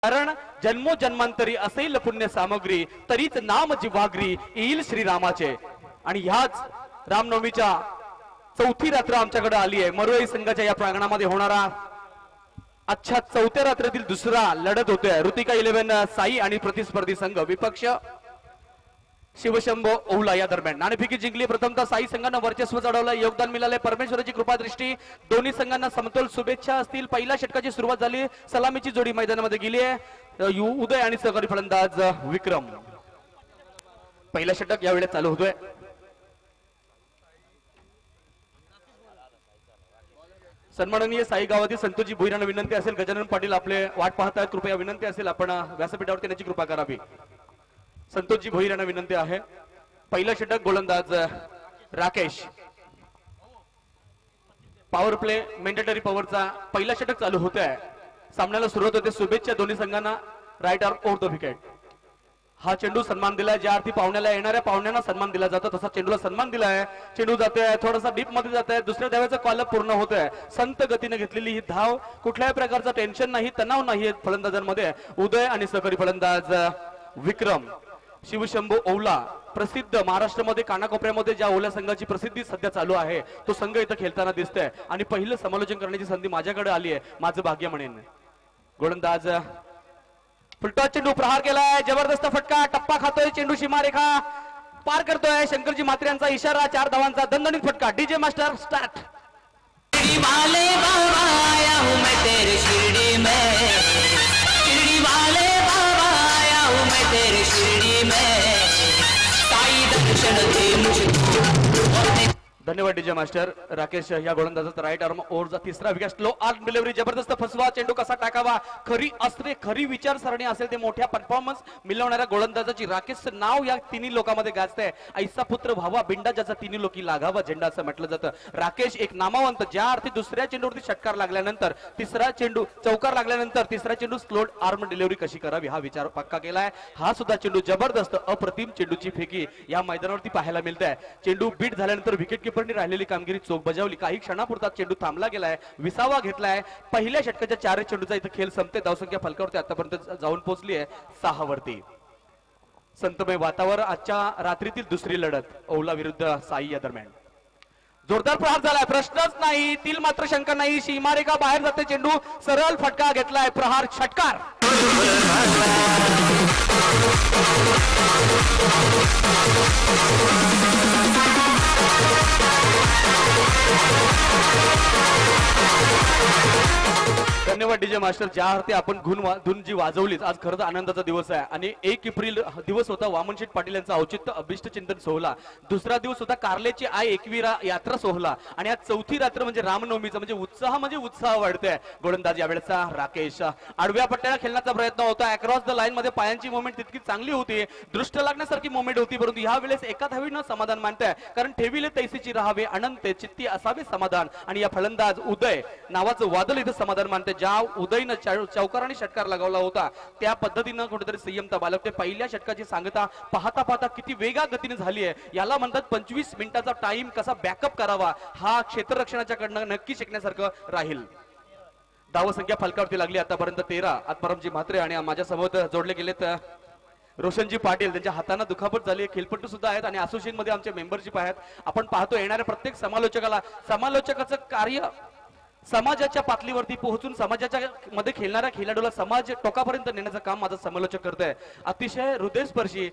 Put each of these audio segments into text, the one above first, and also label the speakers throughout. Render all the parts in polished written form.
Speaker 1: कारण जन्मोजन्मांतरी असेल पुण्य सामग्री तरीच नाम जिव्हाग्री येईल श्रीरामाचे। आणि ह्याच रामनवमीच्या चौथी रात्र आमच्याकडे आली आहे। मरुई संघाच्या या प्रांगणामध्ये होणारा अच्छा चौथ्या रात्रीतील दुसरा लढत होतोय। ऋतिका 11 साई आणि प्रतिस्पर्धी संघ विपक्ष शिवशंभो ओवला या दरम्यान नाणेफेकी जिंकली। प्रथमतः साई संघानं वर्चस्व चढवलं, योगदान मिळाले, परमेश्वराची कृपा दृष्टी। दोन्ही संघांना समतोल शुभेच्छा असतील। पहिल्या षटकाची सुरुवात झाली, सलामीची जोडी मैदानामध्ये गेली आहे। उदय आणि सहकारी फलंदाज विक्रम। पहिला षटक यावेळेस चालू होतोय। सन्माननीय साई गावातील संतोषजी भोईरांना विनंती असेल, गजानन पाटील आपले वाट पाहत आहेत, कृपया विनंती असेल आपण व्यासपीठावर येण्याची कृपा करावी। संतोषजी भोईरांना विनंती आहे। पहिला षटक गोलंदाज राकेश। पॉवर प्ले मेंडेटरी पॉवरचा पहिला षटक चालू होत आहे। सामन्याला सुरुवात होते, शुभेच्छा दोन्ही संघांना। Right arm over the wicket. हा चेंडू सन्मान दिलाय, ज्या अर्थी पाहुण्याला येणाऱ्या पाहुण्यांना सन्मान दिला जातो तसा चेंडूला सन्मान दिलाय। चेंडू जातोय, थोडासा डीप मध्ये जातोय, दुसऱ्या धावेचा कॉल पूर्ण होतोय। संत गतीने घेतलेली ही धाव, कुठल्याही प्रकारचा टेन्शन नाही, तणाव नाही फलंदाजांमध्ये। उदय आणि सहकारी फलंदाज विक्रम। शिवशंभो ओवला प्रसिद्ध महाराष्ट्रामध्ये कानाकोपऱ्यामध्ये ज्या ओवला संघाची प्रसिद्धी सध्या चालू आहे तो संघ इथं खेळताना दिसतोय आणि पहिलं समालोचन करण्याची संधी माझ्याकडे आली आहे, माझं भाग्य म्हणेन। गोलंदाज फुलटॉस चेंडू प्रहार केलाय, जबरदस्त फटका, टप्पा खातोय, चेंडू सीमारेखा पार करतोय। शंकरजी म्हात्रे यांचा इशारा, 4 धावांचा दणदणीत फटका। DJ master start.
Speaker 2: शिरडी वाले बाबा आया हूं मैं तेरे शिरडी में, शिरडी वाले बाबा आया हूं मैं तेरे शिरडी में, साई दर्शन दे मुझको।
Speaker 1: धन्यवाद डीजे मास्टर। राकेश या गोलंदाजाचा राईट आर्म ओव्हरचा तिसरा विकेट। स्लो आर्म डिलिव्हरी, जबरदस्त फसवा, चेंडू कसा टाकावा, खरी अस्त्रे खरी विचारसरणी असेल ते मोठ्या परफॉर्मन्स मिळवणाऱ्या गोलंदाजाची राकेशचं नाव या तिन्ही लोकांमध्ये गाजतंय। ऐसा पुत्र व्हावा बिंडा ज्याचा तिन्ही लोकी लागावा झेंडा असं म्हटलं जातं। राकेश एक नामवंत, ज्या अर्थी दुसऱ्या चेंडूवरती षटकार लागल्यानंतर तिसरा चेंडू चौकार लागल्यानंतर तिसरा चेंडू स्लो आर्म डिलिव्हरी कशी करावी हा विचार पक्का केलाय। हा सुद्धा चेंडू जबरदस्त अप्रतिम चेंडूची फेकी या मैदानावरती पाहायला मिळते। चेंडू बीट झाल्यानंतर विकेट राहिलेली कामगिरी चोख बजावली, काही क्षणापुरता चेंडू थांबला गेलाय, विसावा घेतलाय। पहिल्या षटकाच्या 4 चेंडूचा इथे खेळ संपते। धावसंख्या फलकावरती आतापर्यंत जाऊन पोहोचली आहे 6 वरती। संतमय वातावरण, आजच्या रात्रीतील दुसरी लढत ओवला विरुद्ध साई या दरम्यान जोरदार प्रहार झालाय, प्रश्नच नाही, तील मात्र शंका नाही। सीमारेखा बाहेर जाते, चेंडू सरळ फटका घेतलाय, प्रहार षटकार। धन्यवाद डीजे मास्टर। ज्या अर्थी आपण धून जी वाजवलीच, आज खरंच आनंदाचा दिवस आहे। आणि 1 एप्रिल दिवस होता वामनशेठ पाटील यांचा औचित्य अभिष्ट चिंतन सोहळा, दुसरा दिवस होता कारलेची आई एकविरा यात्रा सोहळा, आणि आज चौथी रात्र म्हणजे रामनवमीचा म्हणजे उत्साह वाढतोय। गोलंदाज यावेळेचा राकेश। आडव्या पट्ट्याला खेळण्याचा प्रयत्न होता, अक्रॉस द लाईन मध्ये पायांची मुवमेंट तितकी चांगली होती, दृष्ट लागण्यासारखी मुवमेंट होती, परंतु ह्या वेळेस एका धावीनं समाधान मानताय, कारण ठेविले तैसीची राहावे अनंत चित्ती असावे समाधान। आणि या फलंदाज उदय नावाचं वादळ इथं समाधान मानते। ज्या उदयनं चौकार आणि षटकार लगावला होता त्या पद्धतीनं कुठेतरी संयमता बाळगते। पहिल्या षटकाची सांगता पाहता पाहता किती वेगा गतीने झाली आहे, याला म्हणतात 25 मिनिटाचा टाइम कसा बॅकअप करावा हा क्षेत्ररक्षणाच्या कडनं नक्की शिकण्यासारखं राहील। धावसंख्या फलकावरती लागली आतापर्यंत 13। आत्मारामजी म्हात्रे आणि माझ्यासोबत जोडले गेलेत रोशनजी पाटील, त्यांच्या हातांना दुखापत झाली, खेळपट्टू सुद्धा आहेत आणि असोसिएशन मध्ये आमचे मेंबरशिप आहेत। आपण पाहतो येणाऱ्या प्रत्येक समालोचकाचं कार्य समाजाच्या पातळीवरती पोहोचून समाजाच्या मध्ये खेळणाऱ्या खेळाडूला समाज टोकापर्यंत नेण्याचं काम माझा समालोचक करतोय। अतिशय हृदयस्पर्शी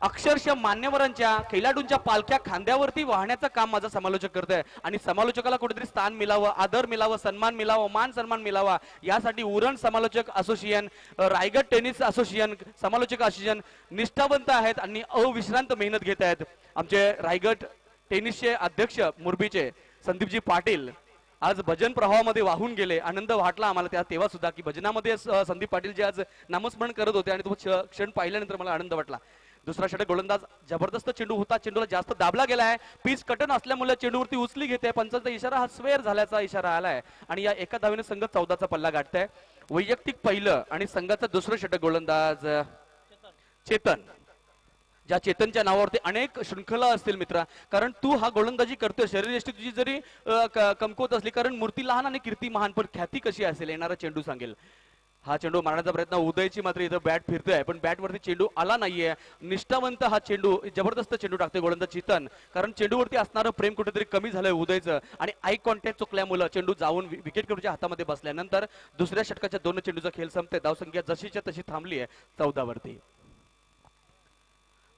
Speaker 1: अक्षरशः मान्यवरांच्या खेळाडूंच्या पालख्या खांद्यावरती वाहण्याचं काम माझा समालोचक करतोय। आणि समालोचकाला कुठेतरी स्थान मिळावं, आदर मिळावं, सन्मान मिळावं, मान सन्मान मिळावा यासाठी उरण समालोचक असोसिएशन, रायगड टेनिस असोसिएशन समालोचक असोसिएशन निष्ठावंत आहेत आणि अविश्रांत मेहनत घेत आहेत। आमचे रायगड टेनिसचे अध्यक्ष मुरबीचे संदीपजी पाटील आज भजन प्रवाहामध्ये वाहून गेले। आनंद वाटला आम्हाला तेव्हा सुद्धा की भजनामध्ये संदीप पाटील जे आज नामस्मरण करत होते आणि तो क्षण पाहिल्यानंतर मला आनंद वाटला। दुसरा षटक गोलंदाज जबरदस्त चेंडू होता, चेंडूला जास्त दाबला गेलाय, पीच कटन असल्यामुळे चेंडूवरती उचली घेते, पंचांचा इशारा हा स्वेर झाल्याचा इशारा आलाय आणि या एका धावेने संघ 14चा पल्ला गाठताय। वैयक्तिक पहिलं आणि संघाचा दुसरं षटक गोलंदाज चेतन, ज्या चेतनच्या नावावरती अनेक शृंखला असतील मित्रा, कारण तू हा गोलंदाजी करतोय, शरीरयष्टी तुझी जरी कमकुवत असली, कारण मूर्ती लहान आणि कीर्ती महान, पण ख्याती कशी असेल येणारा चेंडू सांगेल। हा चेंडू मारण्याचा प्रयत्न उदयची मात्र इथं बॅट फिरतोय पण बॅटवरती चेंडू आला नाहीये. निष्ठावंत हा चेंडू जबरदस्त चेंडू टाकतोय गोलंदाज चेतन, कारण चेंडूवरती असणारं प्रेम कुठेतरी कमी झालंय उदयचं आणि आय कॉन्टॅक्ट चुकल्यामुळे चेंडू जाऊन विकेट कीपरच्या हातामध्ये बसल्यानंतर दुसऱ्या षटकाच्या 2 चेंडूचा खेळ संपते. धावसंख्या जशीच्या तशी थांबली आहे 14 वरती.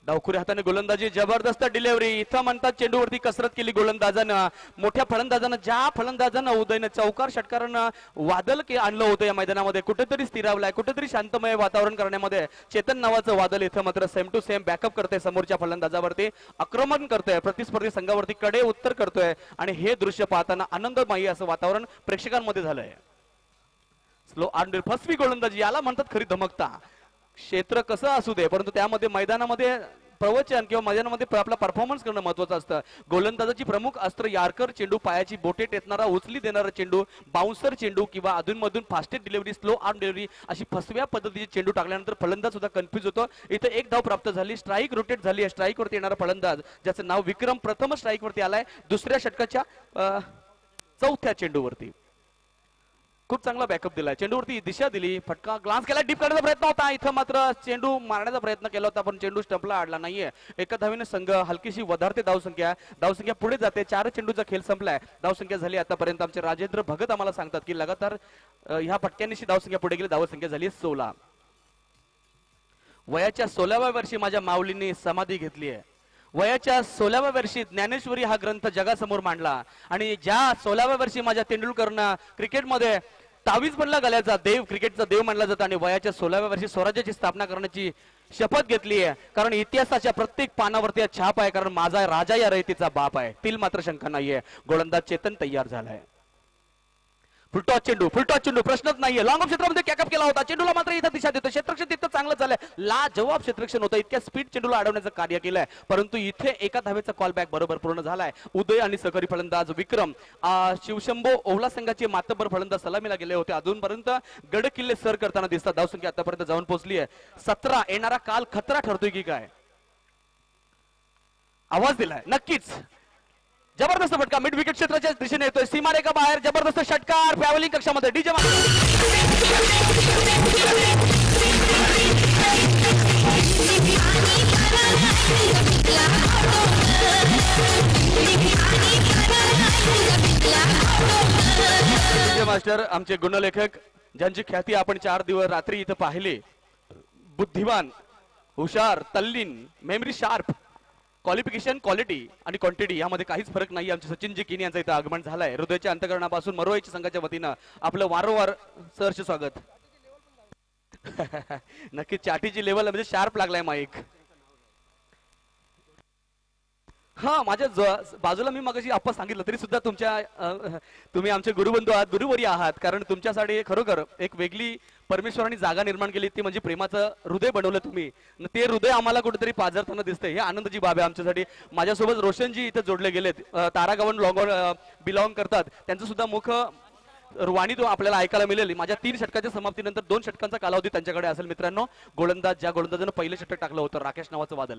Speaker 1: डावखुऱ्या हाताने गोलंदाजी, जबरदस्त डिलिव्हरी. इथं म्हणतात चेंडूवरती कसरत केली गोलंदाजानं, मोठ्या फलंदाजानं, ज्या फलंदाजानं उदयनं चौकार षटकारानं वादळ आणलं होतं या मैदानामध्ये, कुठेतरी स्थिरावलाय, कुठेतरी शांतमय वातावरण करण्यामध्ये चेतन नावाचं वादळ इथं मात्र सेम टू सेम बॅकअप करतोय समोरच्या फलंदाजावरती, आक्रमण करतोय, प्रतिस्पर्धी संघावरती कडे उत्तर करतोय आणि हे दृश्य पाहताना आनंदमयी असं वातावरण प्रेक्षकांमध्ये झालंय. स्लो आर्म फसवी गोलंदाजी, याला म्हणतात खरी धमकता. क्षेत्र कसं असू दे परंतु त्यामध्ये मैदानामध्ये प्रवचन किंवा मैदानामध्ये आपला परफॉर्मन्स करणं महत्वाचं असतं. गोलंदाजाची प्रमुख अस्त्र यार्कर चेंडू, पायाची बोटे टेकणारा, उचली देणारा चेंडू, बाउन्सर चेंडू किंवा अधूनमधून fastest delivery, slow arm delivery अशी फसव्या पद्धतीची चेंडू टाकल्यानंतर फलंदाज सुद्धा कन्फ्युज होतो. इथे एक धाव प्राप्त झाली, स्ट्राईक रोटेट झाली आहे. स्ट्राईक वरती येणारा फलंदाज ज्याचं नाव विक्रम प्रथम स्ट्राईक वरती आलाय दुसऱ्या षटकाच्या 4थ्या चेंडूवरती. खूप चांगला बॅकअप दिलाय, चेंडूवरती दिशा दिली, फटका ग्लान्स केला, डीप करण्याचा प्रयत्न होता. इथं मात्र चेंडू मारण्याचा प्रयत्न केला होता पण चेंडू स्टंपला अडला नाहीये. एका धावेने संघ हलकीशी वधारते धावसंख्या पुढे जाते. 4 चेंडूचा खेळ संपलाय. धावसंख्या झाली आतापर्यंत आमचे राजेंद्र भगत आम्हाला सांगतात की लगातार ह्या फटक्यांनीशी धावसंख्या पुढे गेली. धावसंख्या झाली 16. वयाच्या 16व्या वर्षी माझ्या माऊलींनी समाधी घेतली आहे. वयाच्या 16व्या वर्षी ज्ञानेश्वरी हा ग्रंथ जगासमोर मांडला आणि ज्या 16व्या वर्षी माझ्या तेंडुलकरनं क्रिकेटमध्ये तावीज बनला गल्याचा देव, क्रिकेटचा देव मानला जातो आणि वयाच्या 16व्या वर्षी स्वराज्याची स्थापना करण्याची शपथ घेतली आहे. कारण इतिहासाच्या प्रत्येक पानावरती छाप आहे, कारण माझा राजा या रयतेचा बाप आहे. तिल मात्र शंका नाहीये. गोलंदाज चेतन तयार झालाय. फुलटॉस चेंडू प्रश्नच नाहीये. लॉंग ऑफ क्षेत्रामध्ये कॅकअप केला होता. चेंडूला मात्र इथं दिशा देतो. क्षेत्ररक्षण तिथं चांगलं झालंय. जवाब क्षेत्ररक्षण होतं. इतक्या स्पीड चेंडूला अडवण्याचं कार्य केलंय परंतु इथे एका धावेचा कॉल बॅक बरोबर पूर्ण झालाय. उदय आणि सहकारी फलंदाज विक्रम, शिवशंभो ओवला संघाचे मातब्बर फलंदाज सलामीला गेले होते. अजूनपर्यंत गड किल्ले सर करताना दिसतात. धावसंख्या आतापर्यंत जाऊन पोहोचली आहे 17. येणारा काल खतरा ठरतोय की काय? आवाज दिलाय नक्कीच. जबरदस्त फटका मिड विकेट क्षेत्राच्या दिशेने येतोय, सीमारेखा बाहेर. जबरदस्त षटकार ट्रॅव्हलिंग कक्षामध्ये. डीजे मास्टर आमचे गुणलेखक ज्यांची ख्याती आपण 4 दिवस रात्री इथं पाहिली. बुद्धिवान, हुशार, तल्लीन, मेमरी शार्प, क्वालिफिकेशन, क्वालिटी आणि क्वांटिटी यामध्ये काहीच फरक नाही. आमचे सचिनजी किनी यांचं इथं आगमन झालंय. हृदयाच्या अंतकरणापासून मरोईच्या संघाच्या वतीनं आपलं वारंवार सहर्ष स्वागत. नक्की चाटीची लेवल म्हणजे शार्प लागलाय माईक. हा माझ्या बाजूला मी मगाशी आपण सांगितलं तरी सुद्धा तुम्ही आमचे गुरुबंधू आहात, गुरुवरी आहात. कारण तुमच्यासाठी खरोखर एक वेगळी परमेश्वरांनी जागा निर्माण केली, ती म्हणजे प्रेमाचं हृदय बनवलं तुम्ही. ते हृदय आम्हाला कुठेतरी पाझरताना दिसतंय. हे आनंदाची बाब आहे आमच्यासाठी. माझ्यासोबत रोशनजी इथं जोडले गेलेत, तारागावन बिलॉंग करतात. त्यांचं सुद्धा मुख वाणी तो आपल्याला ऐकायला मिळेल. माझ्या 3 षटकाच्या समाप्तीनंतर 2 षटकांचा कालावधी त्यांच्याकडे असेल. मित्रांनो, ज्या गोलंदाजानं पहिलं षटक टाकलं होतं राकेश नावाचं वादळ,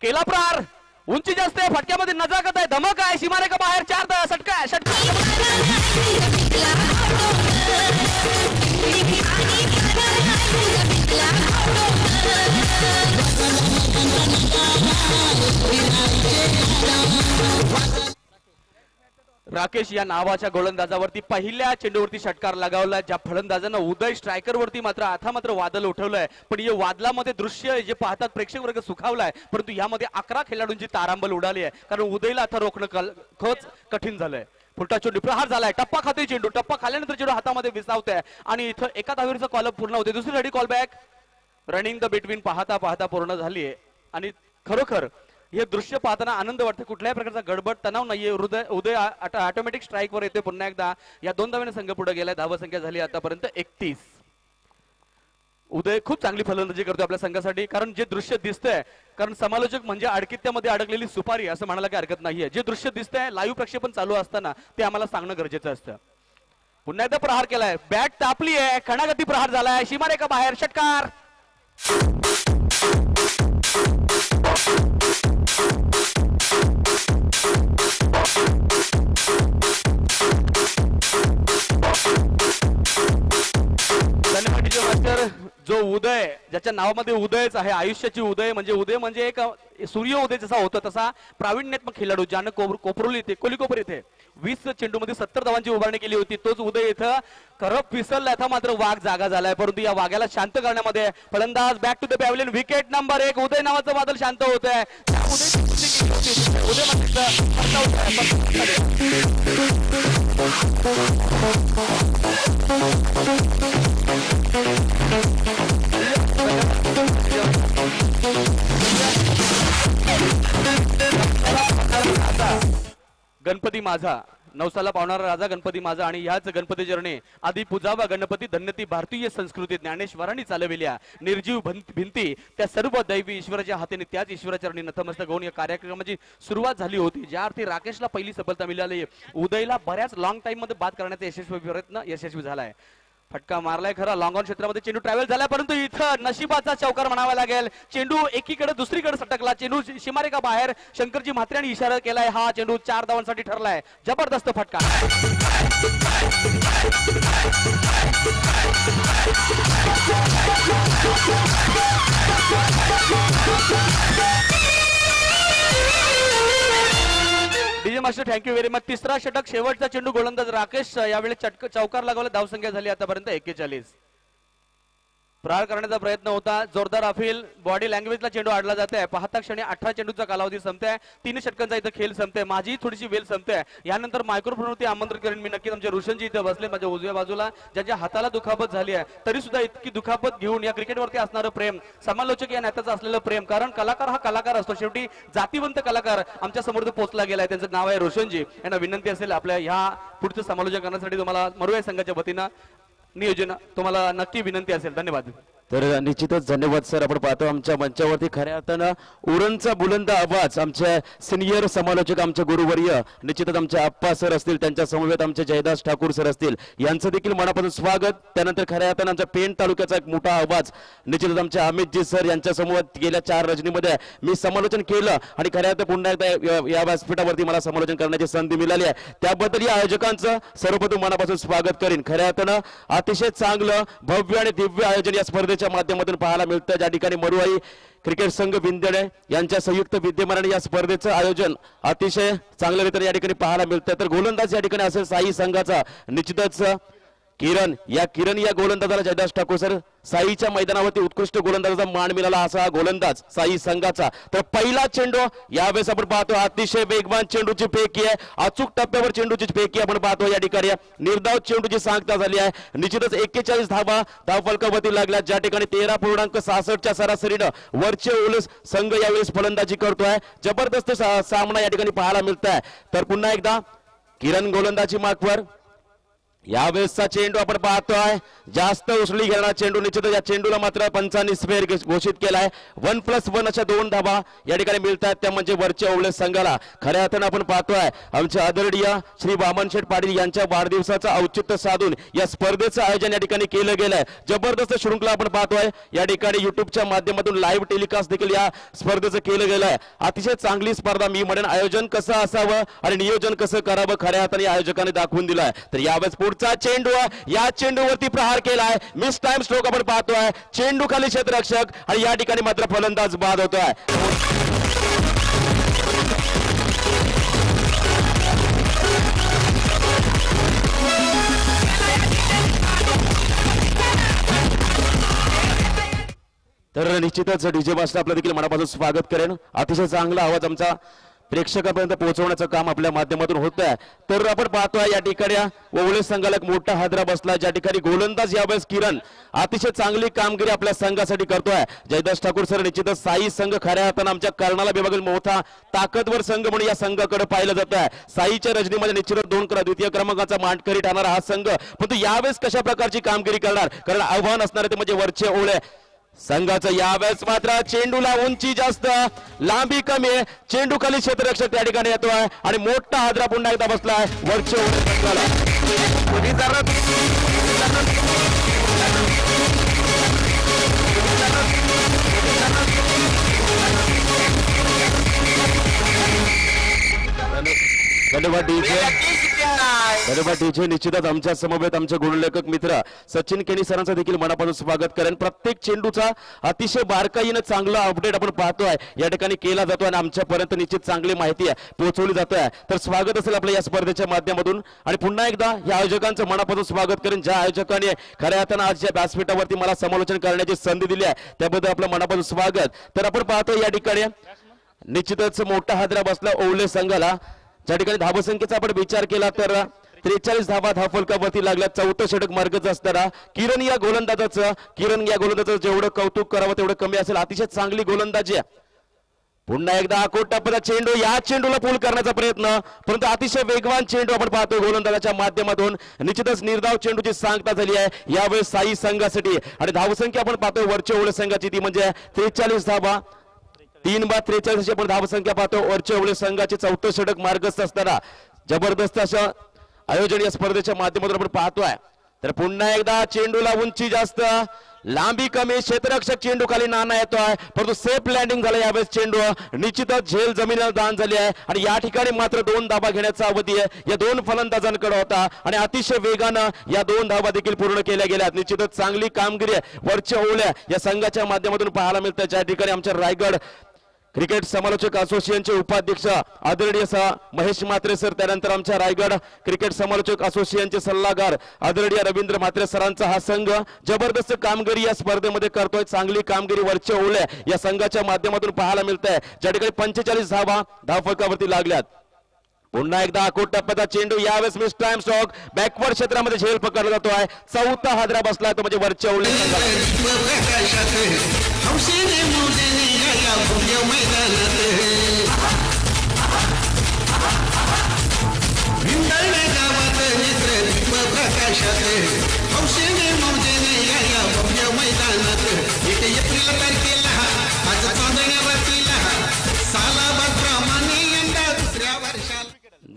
Speaker 1: केला प्रहार, उंची जास्त आहे, फटक्यामध्ये नजाकत आहे, धमक आहे, सीमारेखा बाहेर 4 षटका. राकेश या नावाच्या गोलंदाजावरती पहिल्या चेंडूवरती षटकार लगावला. ज्या फलंदाजानं उदय स्ट्रायकर वरती मात्र वादळ उठवलंय. पण या वादळामध्ये दृश्य जे पाहतात प्रेक्षक वर्ग सुखावलाय, परंतु यामध्ये 11 खेळाडूंची तारांबळ उडाली आहे. कारण उदयला आता रोखणं खच कठीण झालंय. फुलटा चेंडू प्रहार झालाय, टप्पा खाते चेंडू, टप्पा खाल्यानंतर चेंडू हातामध्ये विसावतोय आणि इथं एका धावेचा कॉल पूर्ण होते. दुसरी call back. Running the between पाहता पूर्ण झालीये आणि खरोखर हे दृश्य पाहताना आनंद वाटतो. कुठल्याही प्रकारचा गडबड तणाव नाहीये. उदय ऑटोमॅटिक स्ट्राईक वर येते पुन्हा एकदा. या 2 धावेने संघ पुढे गेलाय. धावसंख्या झाली आतापर्यंत 31. उदय खूप चांगली फलंदाजी करतो आपल्या संघासाठी. कारण जे दृश्य दिसतंय, कारण समालोचक म्हणजे अडकित्यामध्ये अडकलेली सुपारी असं म्हणायला काही हरकत नाहीये. जे दृश्य दिसतंय लाईव्ह प्रक्षेपण चालू असताना ते आम्हाला सांगणं गरजेचं असतं. पुन्हा एकदा प्रहार केलाय, बॅट तापली आहे, खणागती प्रहार झालाय, सीमारेखा बाहेर, षटकार. धन्यवाद. जो उदय, ज्याच्या नावामध्ये उदयच आहे, आयुष्याची उदय म्हणजे एक सूर्य उदय जसा होतो तसा प्रावीण्यात्मक खेळाडू ज्यानं कोपरोली इथे कोलिकोपर इथे 20 चेंडूमध्ये 70 धावांची उभारणी केली होती, तोच उदय इथं खरं फिसलला. आता मात्र वाघ जागा झालाय, परंतु या वाघ्याला शांत करण्यामध्ये फलंदाज back to the pavilion. Wicket number 1. Uday नावाचं बादल शांत होत आहे. गणपती माझा, नवसाला पावणारा राजा गणपती माझा. आणि ह्याच गणपती चरणी आधी पूजावा गणपती धन्यती भारतीय संस्कृती ज्ञानेश्वरांनी चालविल्या निर्जीव भिंती त्या सर्व दैवी ईश्वराच्या हातीने त्याच ईश्वराचरणी नतमस्तक होऊन या कार्यक्रमाची सुरुवात झाली होती, ज्या अर्थी राकेशला पहिली सफलता मिळाली. उदयला बऱ्याच लॉंग टाइम मध्ये बाद करण्याचा यशस्वी प्रयत्न यशस्वी झालाय. फटका मारलाय खरा, लॉंग ऑन क्षेत्रामध्ये चेंडू ट्रॅव्हल झालाय, परंतु इथं नशिबाचा चौकार म्हणावा लागेल. चेंडू एकीकडे दुसरीकडे सटकला, चेंडू सीमारेखा बाहेर. शंकरजी म्हात्र्यांनी इशारा केलाय, हा चेंडू 4 धावांसाठी ठरलाय. जबरदस्त फटका. DJ master thank you very much. तिसरा षटक, शेवटचा चेंडू, गोलंदाज राकेश यावेळी चौकार लागवला. धावसंख्या झाली आतापर्यंत 41. प्रहार करण्याचा प्रयत्न होता, जोरदार अपील. बॉडी लँग्वेजला चेंडू आडला जात आहे. पाहता क्षणी 18 चेंडूचा कालावधी संपताय. 3 षटकांचा इथं खेळ संपताय. माझी थोडीशी वेल संपते. यानंतर मायक्रोफोनवरती आमंत्रित करेन मी नक्कीच. आमचे रोशनजी इथे बसले माझ्या उजव्या बाजूला, ज्यांच्या हाताला दुखापत झाली आहे, तरी सुद्धा इतकी दुखापत घेऊन या क्रिकेटवरती असणारं प्रेम, समालोचक या नेत्याचं असलेलं प्रेम, कारण कलाकार हा कलाकार असतो शेवटी. जातीवंत कलाकार आमच्या समोर पोहोचला गेलाय, त्यांचं नाव आहे रोशनजी. यांना विनंती असेल आपल्या ह्या पुढचं समालोचन करण्यासाठी तुम्हाला मरुया संघाच्या वतीनं नियोजन तुम्हाला नक्की विनंती असेल. धन्यवाद.
Speaker 3: तर निश्चितच धन्यवाद सर. आपण पाहतो आमच्या मंचावरती खऱ्या अर्थानं उरणचा बुलंद आवाज आमचे सिनियर समालोचक, आमचे गुरुवर्य निश्चितच आमचे आप्पा सर असतील, त्यांच्या समवेत आमचे जयदास ठाकूर सर असतील, यांचं देखील मनापासून स्वागत. त्यानंतर खऱ्या अर्थानं आमच्या पेण तालुक्याचा एक मोठा आवाज निश्चितच आमचे अमितजी सर यांच्या समवेत गेल्या 4 रजनीमध्ये मी समालोचन केलं आणि खऱ्या अर्थ पुन्हा एकदा या व्यासपीठावरती मला समालोचन करण्याची संधी मिळाली आहे, त्याबद्दल या आयोजकांचं सर्वप्रथम मनापासून स्वागत करीन. खऱ्या अर्थानं अतिशय चांगलं भव्य आणि दिव्य आयोजन या स्पर्धेच्या माध्यमातून पाहायला मिळतं, ज्या ठिकाणी मरुआई क्रिकेट संघ विंदणे यांच्या संयुक्त विद्यमानाने या स्पर्धेचं आयोजन अतिशय चांगल्या रीतीने या ठिकाणी पाहायला मिळतं. तर गोलंदाज या ठिकाणी असेल साई संघाचा निश्चितच किरण. या गोलंदाजाला जयदास ठाकूर सर साईच्या मैदानावरती उत्कृष्ट गोलंदाजाचा मान मिळाला असा गोलंदाज साई संघाचा. तर पहिला चेंडू यावेळेस आपण पाहतो अतिशय वेगवान चेंडूची फेकी आहे, अचूक टप्प्यावर चेंडूची फेकी आपण पाहतो. या ठिकाणी निर्धाव चेंडूची सांगता झाली आहे. निश्चितच 41 धावा धावफलकावरती लागल्या, ज्या ठिकाणी 13.66च्या सरासरीनं वरचे उल्स संघ यावेळेस फलंदाजी करतोय. जबरदस्त सामना या ठिकाणी पाहायला मिळत आहे. तर पुन्हा एकदा किरण गोलंदाजी मार्कवर. यावेळेसचा चेंडू आपण पाहतोय जास्त उसळी घेणारा चेंडू. निश्चितच या चेंडूला मात्र पंचांनी स्पेअर घोषित केलाय. 1+1 अशा 2 धावा या ठिकाणी मिळतात, त्या म्हणजे वरच्या ओवळे संघाला. खऱ्या अर्थानं आपण पाहतोय आमचे आदरणीय श्री वामनशेठ पाटील यांच्या वाढदिवसाचं औचित्य साधून या स्पर्धेचं आयोजन या ठिकाणी केलं गेलंय. जबरदस्त शृंखला आपण पाहतोय या ठिकाणी युट्यूबच्या माध्यमातून लाईव्ह टेलिकास्ट देखील या स्पर्धेचं केलं गेलंय. अतिशय चांगली स्पर्धा मी म्हणेन. आयोजन कसं असावं आणि नियोजन कसं करावं खऱ्या अर्थाने आयोजकांनी दाखवून दिलंय. तर यावेळेस पुढचा चेंडू, या चेंडूवरती प्रहार केलाय. मिस टाइम स्ट्रोक आपण पाहतोय. चेंडू खाली क्षेत्ररक्षक आणि या ठिकाणी मात्र फलंदाज बाद होतोय. तर निश्चितच डीजे मास्टर आपलं देखील मनापासून स्वागत करेन. अतिशय चांगला आवाज आमचा प्रेक्षकांपर्यंत पोहोचवण्याचं काम आपल्या माध्यमातून होत आहे. तर आपण पाहतोय या ठिकाणी ओवळे संघाला एक मोठा हादरा बसला, ज्या ठिकाणी गोलंदाज यावेळेस किरण अतिशय चांगली कामगिरी आपल्या संघासाठी करतोय. जयदास ठाकूर सर निश्चितच साई संघ खऱ्या अर्थानं आमच्या कर्नाला विभागातील मोठा ताकदवर संघ म्हणून या संघाकडे पाहिलं जात आहे. साईच्या रजनीमध्ये निश्चितच द्वितीय क्रमांकाचा मानकरी ठरणारा हा संघ, परंतु यावेळेस कशा प्रकारची कामगिरी करणार, कारण आव्हान असणार ते म्हणजे वरचे ओवळे संघाचं. यावेळेस मात्र चेंडूला उंची जास्त, लांबी कमी, चेंडू खाली क्षेत्ररक्षक त्या ठिकाणी येतोय आणि मोठा हादरा पुन्हा एकदा बसलाय वरच्या संघाला. धन्यवाद डीजे. धन्यवाद डीजे. निश्चितच आमच्या समवेत आमचे गुणलेखक मित्र सचिन केनी सरांचं देखील मनापासून स्वागत करेन. प्रत्येक चेंडूचा अतिशय बारकाईनं चांगला अपडेट आपण पाहतोय या ठिकाणी केला जातोय आणि आमच्यापर्यंत निश्चित चांगली माहिती पोहोचवली जातोय. तर स्वागत असेल आपल्या या स्पर्धेच्या माध्यमातून आणि पुन्हा एकदा या आयोजकांचं मनापासून स्वागत करेन. ज्या आयोजकांनी खऱ्या अर्थानं आज या व्यासपीठावरती मला समालोचन करण्याची संधी दिली आहे त्याबद्दल आपलं मनापासून स्वागत. तर आपण पाहतोय या ठिकाणी निश्चितच मोठा हादरा बसला ओवळे संघाला. ज्या ठिकाणी धावसंख्येचा आपण विचार केला तर 43 धावा धावफलकावरती लागल्या. चौथं षटक मार्गच असताना किरण या गोलंदाजाचं जेवढं कौतुक करावं तेवढं कमी असेल. अतिशय चांगली गोलंदाजी. पुन्हा एकदा आखोट टप्प्याचा चेंडू. या चेंडूला पूल करण्याचा प्रयत्न परंतु अतिशय वेगवान चेंडू आपण पाहतोय गोलंदाजाच्या माध्यमातून. निश्चितच निर्धाव चेंडूची सांगता झाली आहे यावेळेस साई संघासाठी आणि धावसंख्या आपण पाहतोय वरच्या ओवळे संघाची ती म्हणजे 43 धावा. 3/43 अशी आपण धावसंख्या पाहतो वरच्या ओवळे संघाचे. चौथं षटक मार्गस्थ असताना जबरदस्त असं आयोजन या स्पर्धेच्या माध्यमातून आपण पाहतोय. तर पुन्हा एकदा चेंडूला उंची जास्त लांबी कमी. क्षेत्ररक्षक चेंडू खाली नाना येतोय परंतु सेफ लँडिंग झालं यावेळेस चेंडू. निश्चितच झेल जमिनीला दान झाली आहे आणि या ठिकाणी मात्र 2 धावा घेण्याचा अवधी आहे या 2 फलंदाजांकडे होता आणि अतिशय वेगानं या 2 धावा देखील पूर्ण केल्या गेल्या. निश्चितच चांगली कामगिरी वरच्या ओवळ्या या संघाच्या माध्यमातून पाहायला मिळतं. ज्या ठिकाणी आमच्या रायगड क्रिकेट समालोचक असोसिएशनचे उपाध्यक्ष आदरणीय महेश म्हात्रे सर, त्यानंतर आमच्या रायगड क्रिकेट समालोचक असोसिएशनचे सल्लागार आदरणीय रवींद्र म्हात्रे सरांचा हा संघ जबरदस्त कामगिरी या स्पर्धेमध्ये करतोय. चांगली कामगिरी वरच्या ओवळ्या या संघाच्या माध्यमातून पाहायला मिळतंय. ज्या ठिकाणी 45 धावा धावफलकावरती लागल्यात. पुन्हा एकदा आखोट टप्प्याचा चेंडू. यावेळेस मिस टाइम स्ट्रोक बॅकवर्ड क्षेत्रामध्ये झेल पकडला जातोय. चौथा हादरा बसला तो म्हणजे वरच्या ओवळे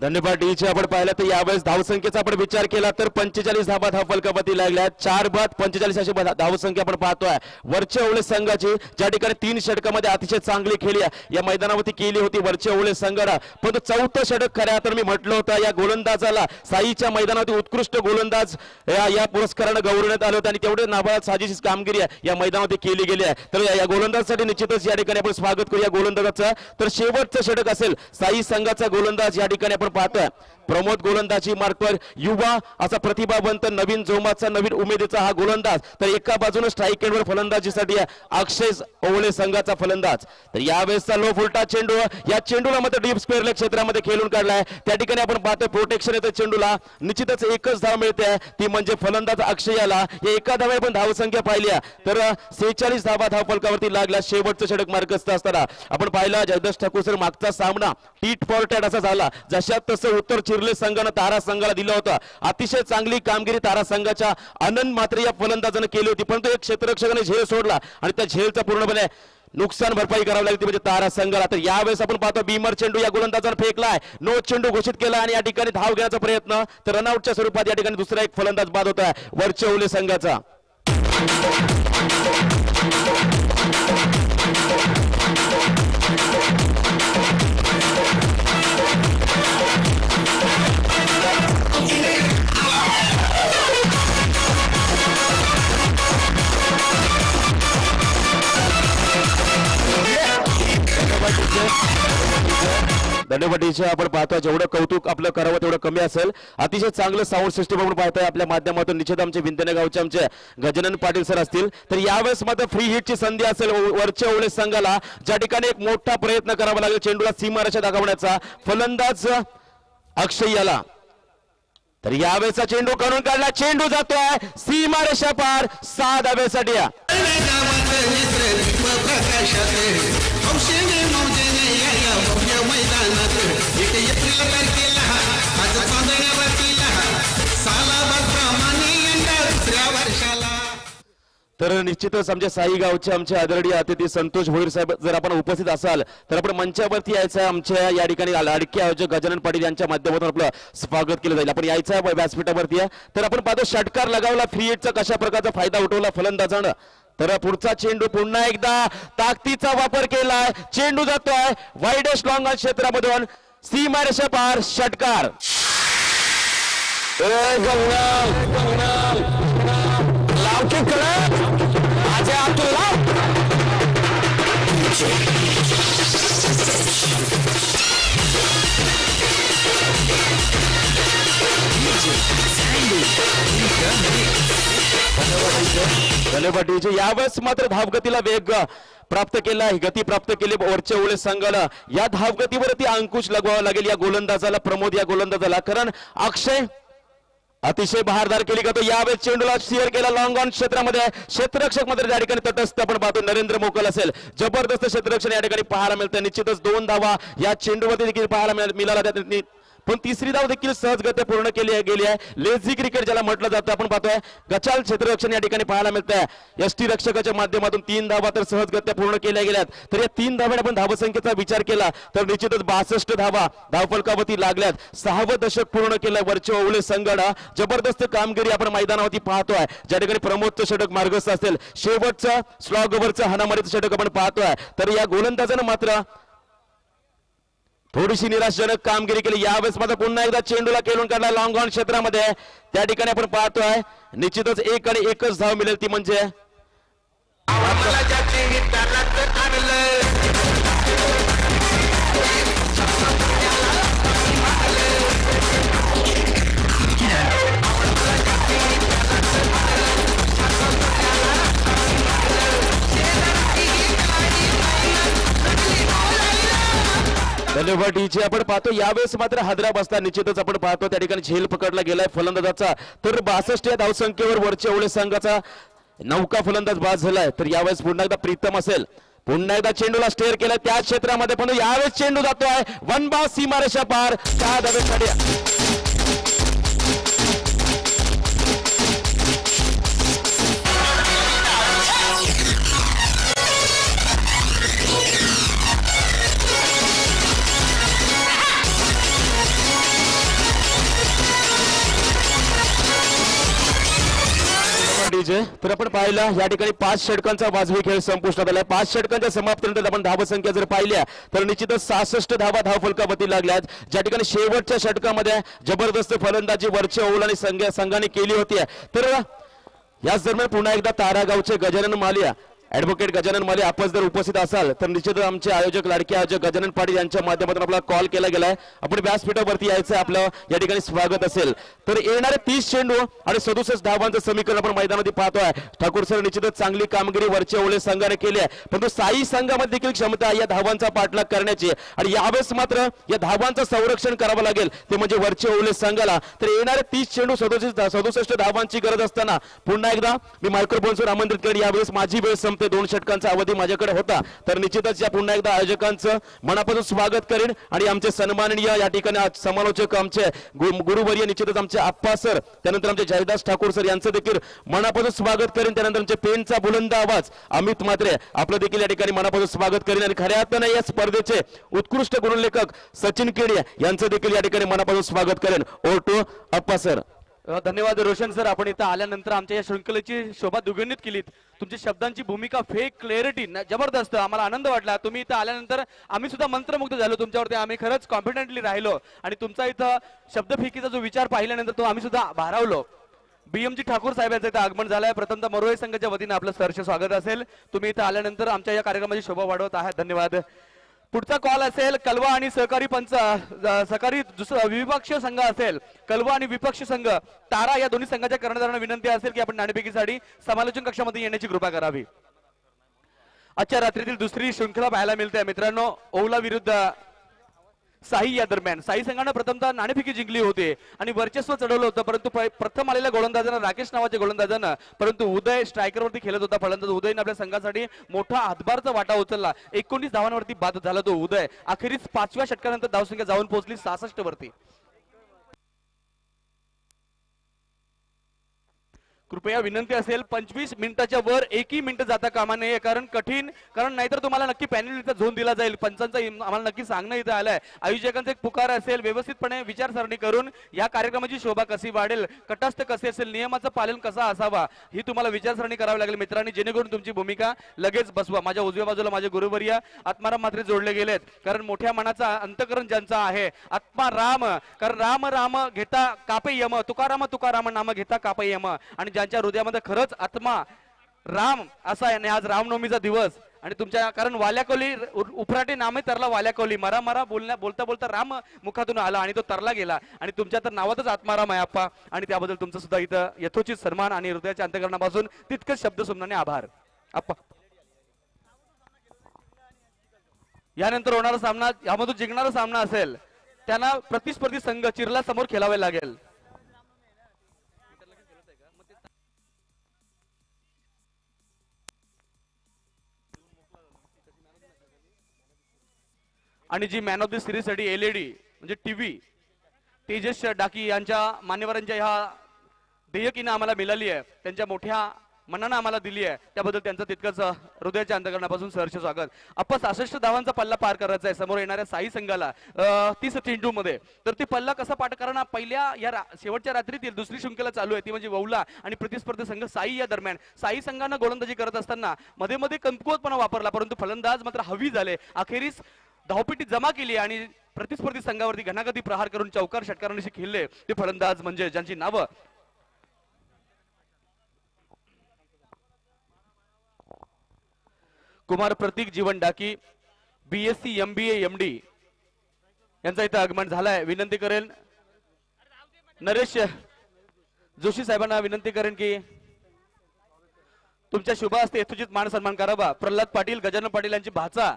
Speaker 3: धन्यवाद डीचे. आपण पाहिलं तर यावेळेस धावसंख्येचा आपण विचार केला तर 45 धावा धावफलकावरती लागल्या. 4/45 अशी धावसंख्या आपण पाहतोय वरच्या ओवळे संघाची. ज्या ठिकाणी 3 षटकामध्ये अतिशय चांगली खेळी या मैदानावरती केली होती वरच्या ओवळे संघाला. परंतु चौथं षटक खऱ्या तर मी म्हटलं होतं या गोलंदाजाला साईच्या मैदानावरती उत्कृष्ट गोलंदाज या पुरस्कारानं गौरवण्यात आलं होतं आणि तेवढे नाबाद साजेशी कामगिरी या मैदानावरती केली गेली आहे. तर या गोलंदाजासाठी निश्चितच या ठिकाणी आपण स्वागत करूया गोलंदाजाचं. तर शेवटचं षटक असेल साई संघाचा गोलंदाज. या ठिकाणी आपण पाहतोय प्रमोद गोलंदाजी मार्कवर युवा असा प्रतिभावंत नवीन जोमाचा नवीन उमेदीचा हा गोलंदाज. तर एका बाजूने स्ट्राईक एंडवर फलंदाजीसाठी अक्षय ओवळे संघाचा फलंदाज. तर यावेळेसचा लो फुलटा चेंडू. या चेंडूला मात्र डीप स्क्वेअर क्षेत्रामध्ये खेळून काढलाय. त्या ठिकाणी आपण पाहतोय प्रोटेक्शन येतं चेंडूला. निश्चितच एकच धाव मिळते ती म्हणजे फलंदाज अक्षयाला. या एका धावे आपण धावसंख्या पाहिली तर 46 धावा धावफलकावरती लागल्या. शेवटचं षटक मार्गस्थ असताना आपण पाहिला जयदश ठाकूर सर मागचा सामना टीट फॉर टॅट असा झाला. जशात तसं उत्तर चिरले संघानं तारा संघाला दिलं होतं. अतिशय चांगली कामगिरी तारा संघाच्या आनंद मात्र या फलंदाजानं केली होती परंतु एक क्षेत्ररक्षकाने झेल सोडला आणि त्या झेलचा पूर्णपणे नुकसान भरपाई करावी लागली म्हणजे तारा संघाला. तर यावेळेस आपण पाहतो बीमर चेंडू या गोलंदाजानं फेकलाय. नो चेंडू घोषित केला आणि या ठिकाणी धाव घेण्याचा प्रयत्न. तर रनआउटच्या स्वरूपात या ठिकाणी दुसरा एक फलंदाज बाद होत आहे वरच्या ओवळे संघाचा. धन्यवाद. आपण पाहतोय जेवढं कौतुक आपलं करावं तेवढं कमी असेल. अतिशय चांगलं साऊंड सिस्टम आपण पाहतोय आपल्या माध्यमातून. निश्चित आमचे विंदने गावचे आमचे गजानन पाटील सर असतील. तर यावेळेस मात्र फ्री हिटची संधी असेल वरच्या ओवळे संघाला. ज्या ठिकाणी एक मोठा प्रयत्न करावा लागेल चेंडूला सीमारेषा दाखवण्याचा. फलंदाज अक्षय याला. तर यावेळेचा चेंडू काढून काढला. चेंडू जातोय सीमारेषा पार 6 धावेसाठी. तर निश्चितच आमच्या साई गावचे आमचे आदरणीय अतिथी संतोष भोईर साहेब जर आपण उपस्थित असाल तर आपण मंचावरती यायचं आहे. आमच्या या ठिकाणी लाडके आयोजक गजानन पाटील यांच्या माध्यमातून आपलं स्वागत केलं जाईल. आपण यायचं आहे व्यासपीठावरती. तर आपण पाहतो षटकार लगावला. फ्री हिटचा कशा प्रकारचा फायदा उठवला फलंदाजानं. तर पुढचा चेंडू पुन्हा एकदा ताकदीचा वापर केलाय. चेंडू जातोय वाईडेस्ट लॉंग क्षेत्रामधून सीमारेषा पार. षटकार
Speaker 4: लाव की कळत माझ्या हातून लाव.
Speaker 3: धन्यवाद डीजे. यावेळेस मात्र धावगतीला वेग प्राप्त केला आहे, गती प्राप्त केली वरच्या ओळे संघाला. या धावगतीवरती अंकुश लगवावा लागेल या गोलंदाजाला, प्रमोद या गोलंदाजाला, कारण अक्षय अतिशय बहारदार केली का तो यावेळेस चेंडूला शेअर केला लॉंग ऑन क्षेत्रामध्ये. क्षेत्ररक्षक मात्र या ठिकाणी तटस्थ आपण पाहतो नरेंद्र मोकल असेल. जबरदस्त क्षेत्ररक्षण या ठिकाणी पाहायला मिळतं. निश्चितच 2 धावा या चेंडूवरती देखील पाहायला मिळाला, पण तिसरी धाव देखील सहजगत्या पूर्ण केली गेली आहे. लेझी क्रिकेट ज्याला म्हटलं जातं आपण पाहतोय गचाल क्षेत्ररक्षण या ठिकाणी पाहायला मिळतंय. यष्टी रक्षकाच्या माध्यमातून 3 धावा तर सहजगत्या पूर्ण केल्या गेल्यात. तर या 3 धाव्याने आपण धावसंख्येचा विचार केला तर निश्चितच 62 धावा धावफलकावरती लागल्यात. 6वं दशक पूर्ण केलंय वरच्या ओवळे संघाला. जबरदस्त कामगिरी आपण मैदानावरती पाहतोय, ज्या ठिकाणी प्रमोदचं षटक मार्गस्थ असेल, शेवटचं स्लॉगवरचं हाणामारीचं षटक आपण पाहतोय. तर या गोलंदाजानं मात्र थोडीशी निराशाजनक कामगिरी केली. यावेळेस मात्र पुन्हा एकदा चेंडूला खेळून काढला लॉंग ऑन क्षेत्रामध्ये. त्या ठिकाणी आपण पाहतोय निश्चितच 1 आणि 1च धाव मिळेल ती म्हणजे धन्यवाद डीजे. आपण पाहतो यावेळेस मात्र हादरा बसता निश्चितच आपण पाहतो त्या ठिकाणी झेल पकडला गेलाय फलंदाजाचा. तर 62 या धावसंख्येवर वरच्या ओळे संघाचा नौका फलंदाज बाद झालाय. तर यावेळेस पुन्हा एकदा प्रीतम असेल, पुन्हा एकदा चेंडूला स्टेअर केलाय त्या क्षेत्रामध्ये, पण यावेळेस चेंडू जातोय 1 बाय सीमारेषा पार. 6 धावेसाठी डीजे. तर आपण पाहिला या ठिकाणी 5 षटकांचा वाजवी खेळ संपुष्टात आलाय. 5 षटकांच्या समाप्तीनंतर आपण धावसंख्या जर पाहिल्या तर निश्चितच 66 धावा धावफलकावरती लागल्यात. ज्या ठिकाणी शेवटच्या षटकामध्ये जबरदस्त फलंदाजी वरच्या ओवल आणि संघाने केली होती. तर याच दरम्यान पुन्हा एकदा तारागावचे गजानन मालिया, ऍडव्होकेट गजानन मालिया आपण जर उपस्थित असाल तर निश्चितच आमचे आयोजक लाडके आयोजक गजानन पाटील यांच्या माध्यमातून आपला कॉल केला गेलाय. आपण व्यासपीठावरती यायचं आपलं या ठिकाणी स्वागत असेल. तर येणारे 30 चेंडू आणि 67 धावांचं समीकरण आपण मैदानामध्ये पाहतोय. ठाकूर सर निश्चितच चांगली कामगिरी वरच्या ओले संघाने केली आहे, परंतु साई संघामध्ये देखील क्षमता आहे या धावांचा पाठलाग करण्याची. आणि यावेळेस मात्र या धावांचं संरक्षण करावं लागेल ते म्हणजे वरच्या ओले संघाला. तर येणारे 30 चेंडू 67 धावांची गरज असताना पुन्हा एकदा मी मायक्रोफोनवर आमंत्रित करेन. यावेळेस माझी वेळ ते 2 षटकांचा अवधी माझ्याकडे होता. तर निश्चितच या पुन्हा एकदा आयोजकांचं मनापासून स्वागत करेन आणि आमचे सन्माननीय या ठिकाणी समालोचक आमचे गुरुवर्य निश्चितच आमचे आप्पा सर, त्यानंतर आमचे जयदास ठाकूर सर यांचं देखील मनापासून स्वागत करेन. त्यानंतर आमचे पेनचा बुलंद आवाज अमित म्हात्रे आपलं देखील या ठिकाणी मनापासून स्वागत करेन. आणि खऱ्या अर्थाने या स्पर्धेचे उत्कृष्ट गुणलेखक सचिन केडिया यांचं देखील या ठिकाणी मनापासून स्वागत करेन. ओटो आप्पा सर.
Speaker 1: धन्यवाद रोशन सर. आपण इथं आल्यानंतर आमच्या या शृंखलेची शोभा दुगणित केलीत. तुमची शब्दांची भूमिका फेक क्लॅरिटी जबरदस्त, आम्हाला आनंद वाटला. तुम्ही इथं आल्यानंतर आम्ही सुद्धा मंत्रमुग्ध झालो तुमच्यावरती. आम्ही खरंच कॉन्फिडेंटली राहिलो आणि तुमचा इथं शब्दफेकीचा जो विचार पाहिल्यानंतर तो आम्ही सुद्धा भारावलो. बीएमजी ठाकूर साहेबांचं इथं आगमन झालंय. प्रथमतः मरोळे संघाच्या वतीने आपलं सहर्ष स्वागत असेल. तुम्ही इथं आल्यानंतर आमच्या या कार्यक्रमाची शोभा वाढवत आहात. धन्यवाद. पुढचा कॉल असेल कलवा आणि सहकारी पंच सहकारी विपक्षीय संघ असेल. कलवा आणि विपक्षी संघ तारा या दोन्ही संघाच्या कर्णधारांना विनंती असेल की आपण नाणेफेकीसाठी समालोचन कक्षामध्ये येण्याची कृपा करावी. आजच्या रात्रीतील दुसरी शृंखला पाहायला मिळते मित्रांनो. ओवला विरुद्ध साई या दरम्यान साई संघाने प्रथमतः नाणेफेकी जिंकली होती आणि वर्चस्व चढवलं होतं, परंतु प्रथम आलेल्या गोलंदाजानं राकेश नावाच्या गोलंदाजानं परंतु उदय स्ट्रायकरवरती खेळत होता. फलंदाज उदयने आपल्या संघासाठी मोठा हातभारचा वाटा उचलला. 19 धावांवरती बाद झाला तो उदय. अखेरीस 5व्या षटकानंतर धावसंख्या जाऊन पोहोचली 66 वरती. कृपया विनंती असेल 25 मिनिटाच्या वर एकही मिनिट जाता कामा नये, कारण नाहीतर तुम्हाला नक्की पॅनल झोन दिला जाईल. पंचांचा आम्हाला नक्की सांगणं इथं आलंय. आयोजकांचा एक पुकार असेल, व्यवस्थितपणे विचारसरणी करून या कार्यक्रमाची शोभा कशी वाढेल, तटस्थ कसे असेल, नियमाचं पालन कसं असावा ही तुम्हाला विचारसरणी करावी लागेल मित्रांनी, जेणेकरून तुमची भूमिका लगेच बसवा. माझ्या उजव्या बाजूला माझे गुरुवर्य आत्माराम मात्रे जोडले गेलेत, कारण मोठ्या मनाचा अंतकरण ज्यांचा आहे आत्मा राम, कारण राम राम घेता कापे यम, तुकाराम तुकाराम नाम घेता कापे यम, आणि ज्यांच्या हृदयामध्ये खरंच आत्मा राम असा आहे. आणि आज रामनवमीचा दिवस आणि तुमच्या, कारण वाल्याकोली उफराटे नामे तरला वाल्याकोली, मरा मरा बोलता बोलता राम मुखातून आला आणि तो तरला गेला, आणि तुमच्या तर नावातच आत्माराम आहे आप्पा, आणि त्याबद्दल तुमचं सुद्धा इथं यथोचित सन्मान आणि हृदयाच्या अंतकरणापासून तितकंच शब्द सुमनाने आभार आप्पा. यानंतर होणारा सामना, यामधून जिंकणारा सामना असेल त्यांना प्रतिस्पर्धी संघ चिरला समोर खेळावे लागेल. आणि जी मॅन ऑफ द सिरीज साठी एलईडी म्हणजे टीव्ही तेजस डाकी यांच्या मान्यवरांच्या ह्या देयकीनं आम्हाला मिळाली आहे, त्यांच्या मोठ्या मनानं आम्हाला दिली आहे, त्याबद्दल त्यांचं तितकंच हृदयाच्या अंतकरणापासून सहर्ष स्वागत. आपण 66 धावांचा पल्ला पार करायचा आहे समोर येणाऱ्या साई संघाला 30 चेंडू मध्ये. तर ती पल्ला कसा पार करणार, पहिल्या या शेवटच्या रात्रीतील दुसरी शृंखला चालू आहे ती म्हणजे वौला आणि प्रतिस्पर्धी संघ साई. या दरम्यान साई संघानं गोलंदाजी करत असताना मध्ये मध्ये कमकुवतपणा वापरला, परंतु फलंदाज मात्र हवी झाले. अखेरीस धावपेटी जमा केली आणि प्रतिस्पर्धी संघावरती घणागती प्रहार करून चौकार षटकारांशी खेळले ते फलंदाज म्हणजे ज्यांची नावं कुमार प्रतीक जीवन डाकी, BSc MBA MD यांचा इथं आगमन झालाय. विनंती करेल नरेश जोशी साहेबांना विनंती करेन की तुमच्या शुभ हस्ते यथोचित मान सन्मान करावा. प्रल्हाद पाटील, गजानन पाटील यांची भाचा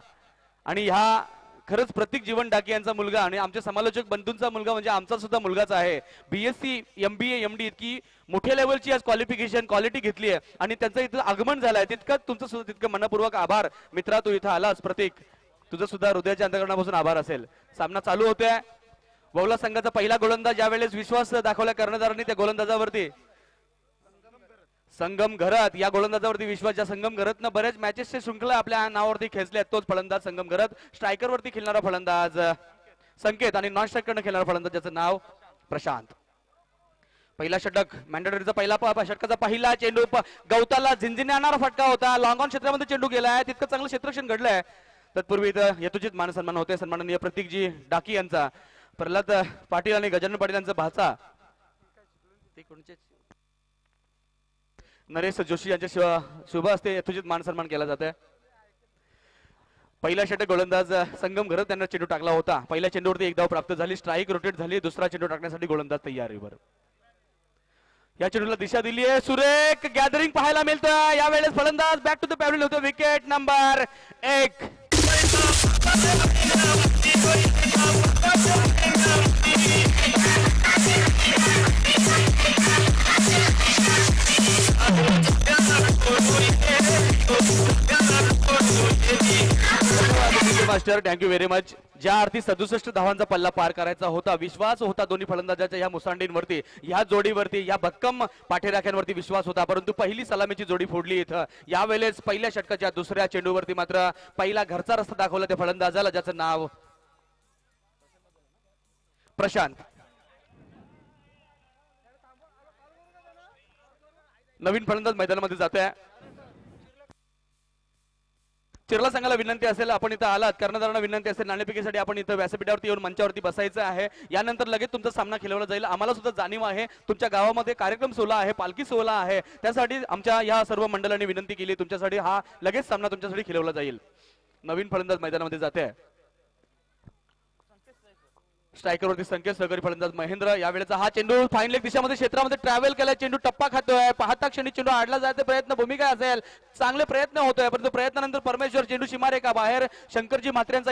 Speaker 1: आणि ह्या खरंच प्रतीक जीवन डाकी यांचा मुलगा आणि आमच्या समालोचक बंधूंचा मुलगा म्हणजे आमचा सुद्धा मुलगाच आहे. BSc MBA MD इतकी मोठ्या लेवलची आज क्वालिटी घेतली आहे आणि त्यांचं इथं आगमन झालंय. तितकं तुमचं सुद्धा तितकं मनपूर्वक आभार. मित्रा तू इथं आलास प्रतीक, तुझं सुद्धा हृदयाच्या अंतकरणापासून आभार असेल. सामना चालू होतोय. वौला संघाचा पहिला गोलंदाज ज्यावेळेस विश्वास दाखवला कर्णधारांनी त्या गोलंदाजावरती संगम घरत, या गोलंदाजावरती विश्वास, ज्या संगम घरतनं बरेच मॅचेसचे शृंखला आपल्या नावावरती खेचले, तोच फलंदाज संगम घरत. स्ट्रायकर वरती खेळणारा फलंदाज संकेत आणि नॉन स्ट्रायकर खेळणारा फलंदाज ज्याचं नाव प्रशांत. पहिला षटक मॅन्डेटरीचा पहिला षटकाचा पहिला चेंडू गवताला झिंझिने आणणारा फटका होता. लॉंग ऑन क्षेत्रामध्ये चेंडू गेलाय, तितकं चांगलं क्षेत्ररक्षण घडलंय. तत्पूर्वी इथं यथोचित मान सन्मान होते. सन्माननीय प्रतीकजी डाकी यांचा, प्रल्हाद पाटील आणि गजानन पाटील यांचा भाचा नरेश जोशी यांच्या शुभ हस्ते यथोचित मान सन्मान केला जात आहे. पहिला षटक गोलंदाज संगम घरत त्यांना चेंडू टाकला होता. पहिल्या चेंडूवरती एक धाव प्राप्त झाली, स्ट्राईक रोटेट झाली. दुसरा चेंडू टाकण्यासाठी गोलंदाज तयार आहे. या चेंडूला दिशा दिली आहे, सुरेख गॅदरिंग पाहायला मिळतं. यावेळेस फलंदाज बॅक टू द पॅव्हलियन होतो. Wicket number 1. Master thank you very much. ज्या अर्थी 67 धावांचा पल्ला पार करायचा होता, विश्वास होता दोन्ही फलंदाजाच्या ह्या मुसांडींवरती, ह्या जोडीवरती, या भक्कम पाठीराख्यांवरती विश्वास होता, परंतु पहिली सलामीची जोडी फोडली इथं. यावेळेस पहिल्या षटकाच्या दुसऱ्या चेंडूवरती मात्र पहिला घरचा रस्ता दाखवला त्या फलंदाजाला ज्याचं नाव प्रशांत. नवीन फलंदाज मैदानामध्ये जातोय. चिरला संघाला विनंती असेल, आपण इथं आलात, कर्णधारांना विनंती असेल, नाणेफेकीसाठी आपण इथं व्यासपीठावरती येऊन मंचावरती बसायचं आहे. यानंतर लगेच तुमचा सामना खेळवला जाईल. आम्हाला सुद्धा जाणीव आहे तुमच्या गावामध्ये कार्यक्रम सोहळा आहे, पालखी सोहळा आहे, त्यासाठी आमच्या या सर्व मंडळांनी विनंती केली तुमच्यासाठी हा लगेच सामना तुमच्यासाठी खेळवला जाईल. नवीन फलंदाज मैदानामध्ये जाते. स्ट्रायकरवरती संकेत, सहकारी फलंदाज महेंद्र. यावेळेचा हा चेंडू फाईन लेग दिशामध्ये क्षेत्रामध्ये ट्रॅव्हल केलाय, चेंडू टप्पा खातोय. पाहता क्षणी चेंडू आडला जायचा प्रयत्न, भूमिका असेल, चांगले प्रयत्न होतोय, परंतु प्रयत्नानंतर परमेश्वर चेंडू सीमारेखा बाहेर. शंकरजी म्हात्रेंचा